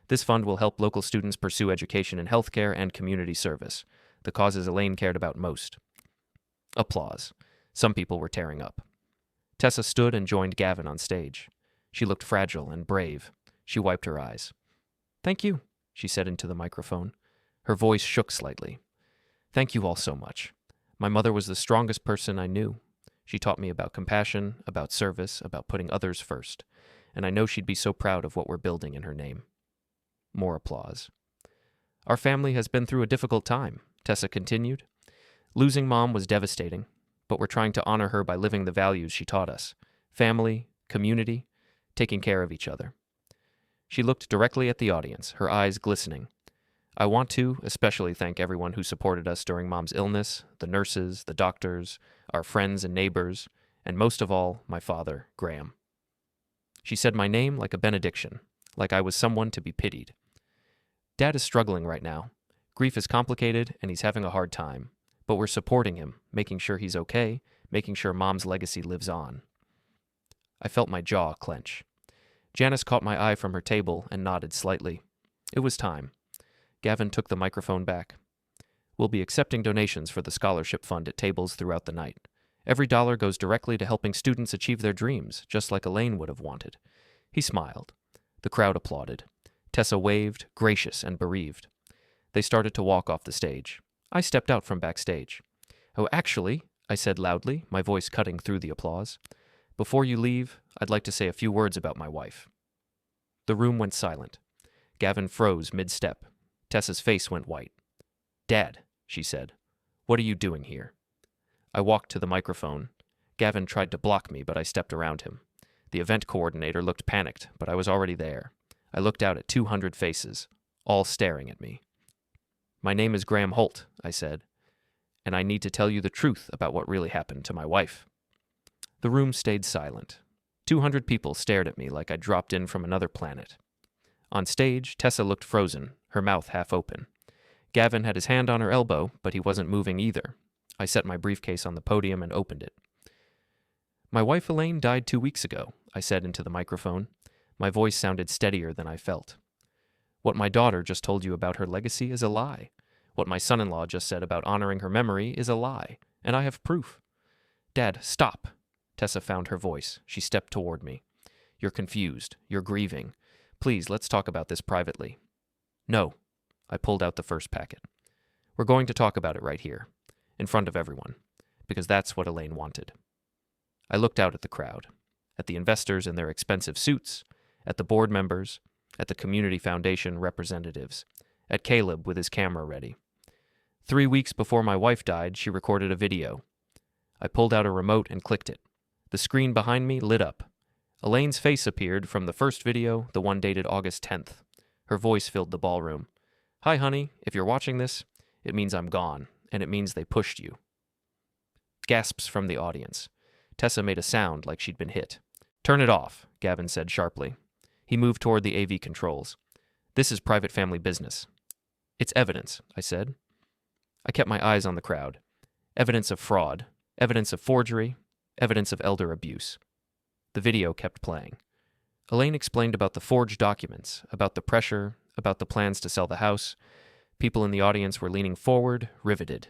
This fund will help local students pursue education in healthcare and community service, the causes Elaine cared about most. Applause. Some people were tearing up. Tessa stood and joined Gavin on stage. She looked fragile and brave. She wiped her eyes. "Thank you," she said into the microphone. Her voice shook slightly. "Thank you all so much. My mother was the strongest person I knew. She taught me about compassion, about service, about putting others first. And I know she'd be so proud of what we're building in her name." More applause. "Our family has been through a difficult time," Tessa continued. "Losing Mom was devastating, but we're trying to honor her by living the values she taught us. Family, community, taking care of each other." She looked directly at the audience, her eyes glistening. "I want to especially thank everyone who supported us during Mom's illness, the nurses, the doctors, our friends and neighbors, and most of all, my father, Graham." She said my name like a benediction, like I was someone to be pitied. Dad is struggling right now. Grief is complicated, and he's having a hard time. But we're supporting him, making sure he's okay, making sure Mom's legacy lives on. I felt my jaw clench. Janice caught my eye from her table and nodded slightly. It was time. Gavin took the microphone back. We'll be accepting donations for the scholarship fund at tables throughout the night. Every dollar goes directly to helping students achieve their dreams, just like Elaine would have wanted. He smiled. The crowd applauded. Tessa waved, gracious and bereaved. They started to walk off the stage. I stepped out from backstage. Oh, actually, I said loudly, my voice cutting through the applause. Before you leave, I'd like to say a few words about my wife. The room went silent. Gavin froze mid-step. Tessa's face went white. Dad, she said, what are you doing here? I walked to the microphone. Gavin tried to block me, but I stepped around him. The event coordinator looked panicked, but I was already there. I looked out at 200 faces, all staring at me. My name is Graham Holt, I said, and I need to tell you the truth about what really happened to my wife. The room stayed silent. 200 people stared at me like I'd dropped in from another planet. On stage, Tessa looked frozen, her mouth half open. Gavin had his hand on her elbow, but he wasn't moving either. I set my briefcase on the podium and opened it. My wife Elaine died 2 weeks ago, I said into the microphone. My voice sounded steadier than I felt. What my daughter just told you about her legacy is a lie. What my son-in-law just said about honoring her memory is a lie, and I have proof. Dad, stop. Tessa found her voice. She stepped toward me. You're confused. You're grieving. Please, let's talk about this privately. No. I pulled out the first packet. We're going to talk about it right here, in front of everyone, because that's what Elaine wanted. I looked out at the crowd, at the investors in their expensive suits, at the board members, at the community foundation representatives, at Caleb with his camera ready. 3 weeks before my wife died, she recorded a video. I pulled out a remote and clicked it. The screen behind me lit up. Elaine's face appeared from the first video, the one dated August 10th. Her voice filled the ballroom. Hi, honey. If you're watching this, it means I'm gone, and it means they pushed you. Gasps from the audience. Tessa made a sound like she'd been hit. Turn it off, Gavin said sharply. He moved toward the AV controls. This is private family business. It's evidence, I said. I kept my eyes on the crowd. Evidence of fraud, evidence of forgery, evidence of elder abuse. The video kept playing. Elaine explained about the forged documents, about the pressure, about the plans to sell the house. People in the audience were leaning forward, riveted.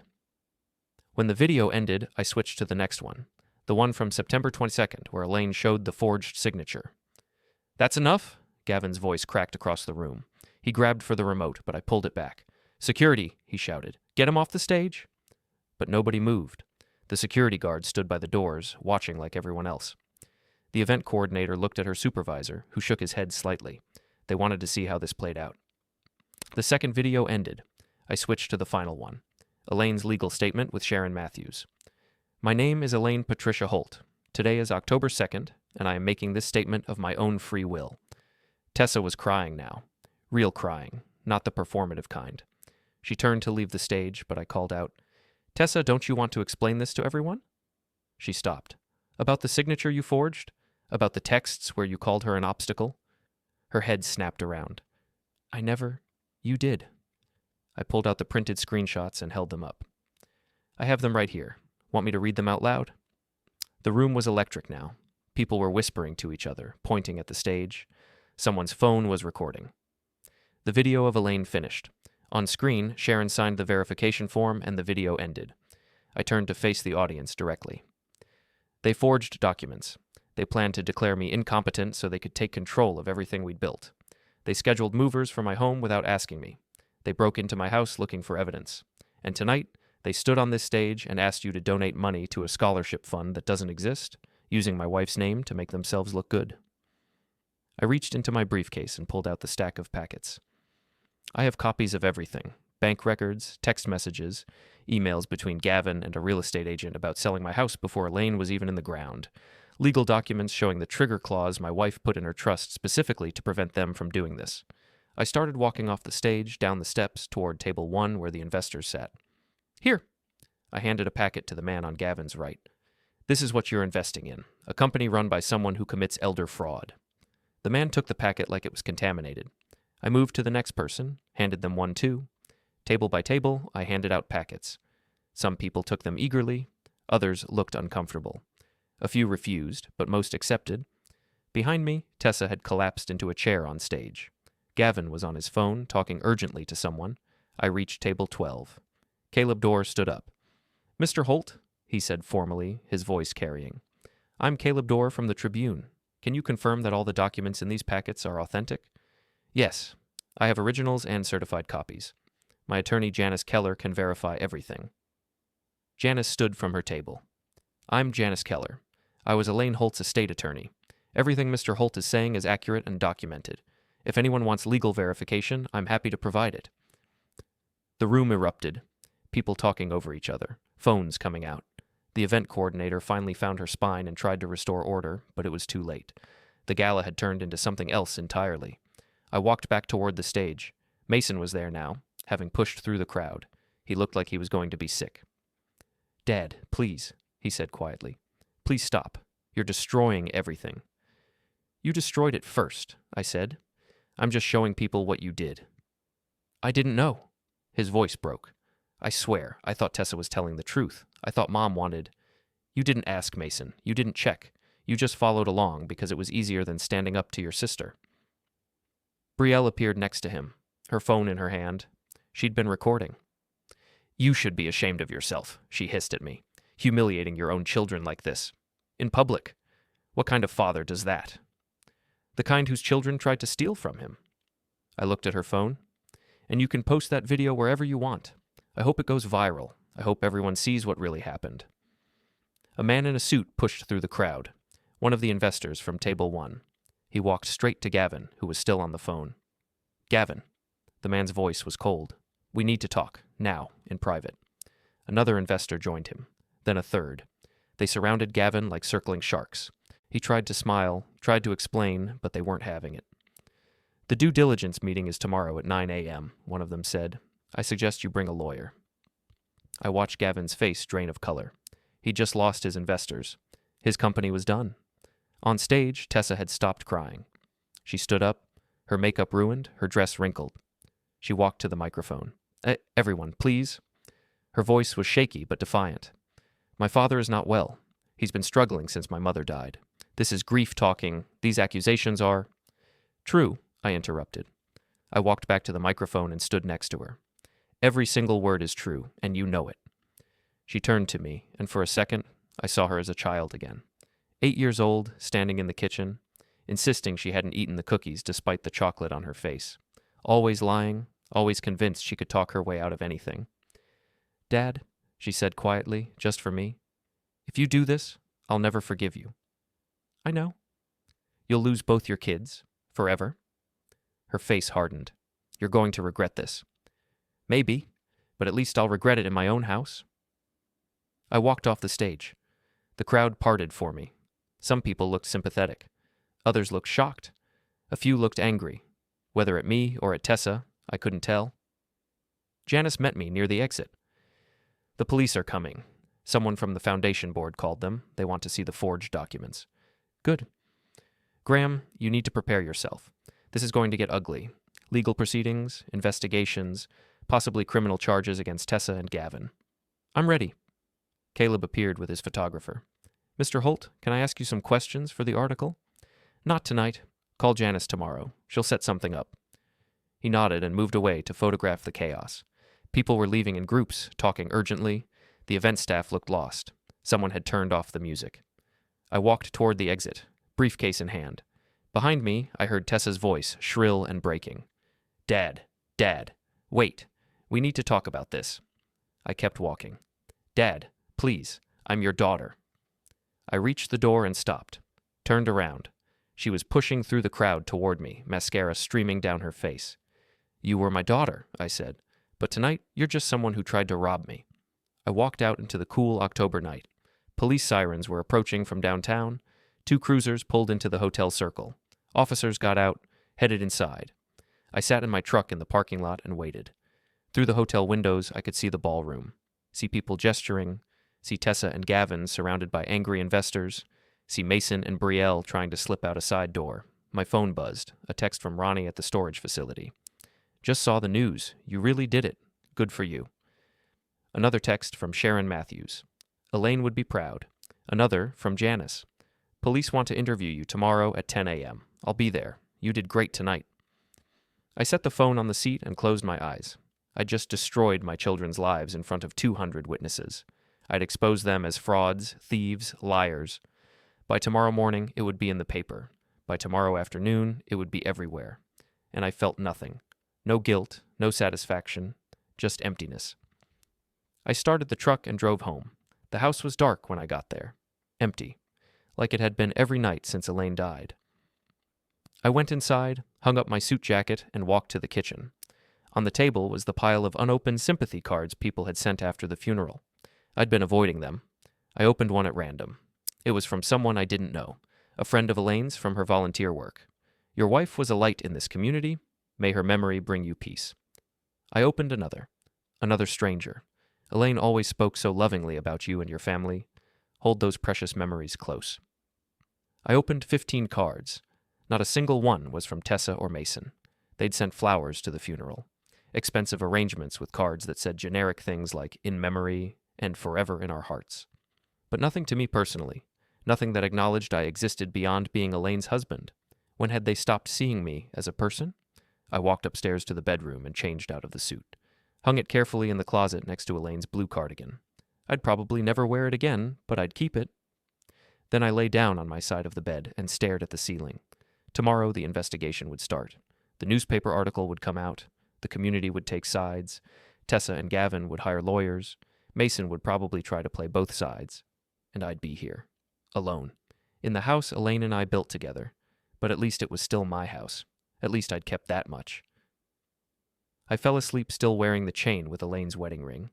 When the video ended, I switched to the next one, the one from September 22nd, where Elaine showed the forged signature. That's enough? Gavin's voice cracked across the room. He grabbed for the remote, but I pulled it back. Security, he shouted. Get him off the stage? But nobody moved. The security guard stood by the doors, watching like everyone else. The event coordinator looked at her supervisor, who shook his head slightly. They wanted to see how this played out. The second video ended. I switched to the final one. Elaine's legal statement with Sharon Matthews. My name is Elaine Patricia Holt. Today is October 2nd, and I am making this statement of my own free will. Tessa was crying now. Real crying, not the performative kind. She turned to leave the stage, but I called out, Tessa, don't you want to explain this to everyone? She stopped. About the signature you forged? About the texts where you called her an obstacle? Her head snapped around. You did. I pulled out the printed screenshots and held them up. I have them right here. Want me to read them out loud? The room was electric now. People were whispering to each other, pointing at the stage. Someone's phone was recording. The video of Elaine finished. On screen, Sharon signed the verification form and the video ended. I turned to face the audience directly. They forged documents. They planned to declare me incompetent so they could take control of everything we'd built. They scheduled movers for my home without asking me. They broke into my house looking for evidence. And tonight, they stood on this stage and asked you to donate money to a scholarship fund that doesn't exist, using my wife's name to make themselves look good. I reached into my briefcase and pulled out the stack of packets. I have copies of everything. Bank records, text messages, emails between Gavin and a real estate agent about selling my house before Elaine was even in the ground. Legal documents showing the trigger clause my wife put in her trust specifically to prevent them from doing this. I started walking off the stage, down the steps, toward table 1 where the investors sat. Here. I handed a packet to the man on Gavin's right. This is what you're investing in, a company run by someone who commits elder fraud. The man took the packet like it was contaminated. I moved to the next person, handed them one too. Table by table, I handed out packets. Some people took them eagerly, others looked uncomfortable. A few refused, but most accepted. Behind me, Tessa had collapsed into a chair on stage. Gavin was on his phone, talking urgently to someone. I reached table 12. Caleb Dorr stood up. "Mr. Holt," he said formally, his voice carrying. "I'm Caleb Dorr from the Tribune. Can you confirm that all the documents in these packets are authentic?" "Yes. I have originals and certified copies. My attorney Janice Keller can verify everything." Janice stood from her table. "I'm Janice Keller. I was Elaine Holt's estate attorney. Everything Mr. Holt is saying is accurate and documented. If anyone wants legal verification, I'm happy to provide it." The room erupted. People talking over each other. Phones coming out. The event coordinator finally found her spine and tried to restore order, but it was too late. The gala had turned into something else entirely. I walked back toward the stage. Mason was there now, having pushed through the crowd. He looked like he was going to be sick. "Dad, please," he said quietly. "Please stop. You're destroying everything." "You destroyed it first," I said. "I'm just showing people what you did." "I didn't know." His voice broke. "I swear, I thought Tessa was telling the truth. I thought Mom wanted—" "You didn't ask, Mason. You didn't check. You just followed along because it was easier than standing up to your sister." Brielle appeared next to him, her phone in her hand. She'd been recording. "You should be ashamed of yourself," she hissed at me. "Humiliating your own children like this. In public. What kind of father does that?" "The kind whose children tried to steal from him." I looked at her phone. "And you can post that video wherever you want. I hope it goes viral. I hope everyone sees what really happened." A man in a suit pushed through the crowd. One of the investors from table 1. He walked straight to Gavin, who was still on the phone. "Gavin." The man's voice was cold. "We need to talk, now, in private." Another investor joined him, then a third. They surrounded Gavin like circling sharks. He tried to smile, tried to explain, but they weren't having it. "The due diligence meeting is tomorrow at 9 a.m., one of them said. "I suggest you bring a lawyer." I watched Gavin's face drain of color. He'd just lost his investors. His company was done. On stage, Tessa had stopped crying. She stood up, her makeup ruined, her dress wrinkled. She walked to the microphone. Everyone, please." Her voice was shaky but defiant. "My father is not well. He's been struggling since my mother died. This is grief talking. These accusations are—" "True," I interrupted. I walked back to the microphone and stood next to her. "Every single word is true, and you know it." She turned to me, and for a second, I saw her as a child again. 8 years old, standing in the kitchen, insisting she hadn't eaten the cookies despite the chocolate on her face. Always lying, always convinced she could talk her way out of anything. "Dad," she said quietly, just for me, "if you do this, I'll never forgive you." "I know." "You'll lose both your kids, forever." Her face hardened. "You're going to regret this." "Maybe, but at least I'll regret it in my own house." I walked off the stage. The crowd parted for me. Some people looked sympathetic. Others looked shocked. A few looked angry. Whether at me or at Tessa, I couldn't tell. Janice met me near the exit. "The police are coming. Someone from the foundation board called them. They want to see the forged documents." "Good." "Graham, you need to prepare yourself. This is going to get ugly. Legal proceedings, investigations, possibly criminal charges against Tessa and Gavin." "I'm ready." Caleb appeared with his photographer. "Mr. Holt, can I ask you some questions for the article?" "Not tonight. Call Janice tomorrow. She'll set something up." He nodded and moved away to photograph the chaos. People were leaving in groups, talking urgently. The event staff looked lost. Someone had turned off the music. I walked toward the exit, briefcase in hand. Behind me, I heard Tessa's voice, shrill and breaking. "Dad, Dad, wait. We need to talk about this." I kept walking. "Dad, please, I'm your daughter." I reached the door and stopped, turned around. She was pushing through the crowd toward me, mascara streaming down her face. "You were my daughter," I said, "but tonight you're just someone who tried to rob me." I walked out into the cool October night. Police sirens were approaching from downtown. 2 cruisers pulled into the hotel circle. Officers got out, headed inside. I sat in my truck in the parking lot and waited. Through the hotel windows, I could see the ballroom, see people gesturing, see Tessa and Gavin surrounded by angry investors, see Mason and Brielle trying to slip out a side door, My phone buzzed, a text from Ronnie at the storage facility. Just saw the news. You really did it. Good for you. Another text from Sharon Matthews. Elaine would be proud. Another from Janice. Police want to interview you tomorrow at 10 a.m. I'll be there. You did great tonight. I set the phone on the seat and closed my eyes. I'd just destroyed my children's lives in front of 200 witnesses. I'd exposed them as frauds, thieves, liars. By tomorrow morning, it would be in the paper. By tomorrow afternoon, it would be everywhere. And I felt nothing. No guilt, no satisfaction, just emptiness. I started the truck and drove home. The house was dark when I got there. Empty. Like it had been every night since Elaine died. I went inside, hung up my suit jacket, and walked to the kitchen. On the table was the pile of unopened sympathy cards people had sent after the funeral. I'd been avoiding them. I opened one at random. It was from someone I didn't know, a friend of Elaine's from her volunteer work. Your wife was a light in this community. May her memory bring you peace. I opened another stranger. Elaine always spoke so lovingly about you and your family. Hold those precious memories close. I opened 15 cards. Not a single one was from Tessa or Mason. They'd sent flowers to the funeral. Expensive arrangements with cards that said generic things like in memory and forever in our hearts. But nothing to me personally. Nothing that acknowledged I existed beyond being Elaine's husband. When had they stopped seeing me as a person? I walked upstairs to the bedroom and changed out of the suit. Hung it carefully in the closet next to Elaine's blue cardigan. I'd probably never wear it again, but I'd keep it. Then I lay down on my side of the bed and stared at the ceiling. Tomorrow the investigation would start. The newspaper article would come out. The community would take sides. Tessa and Gavin would hire lawyers. Mason would probably try to play both sides. And I'd be here. Alone. In the house Elaine and I built together. But at least it was still my house. At least I'd kept that much. I fell asleep still wearing the chain with Elaine's wedding ring.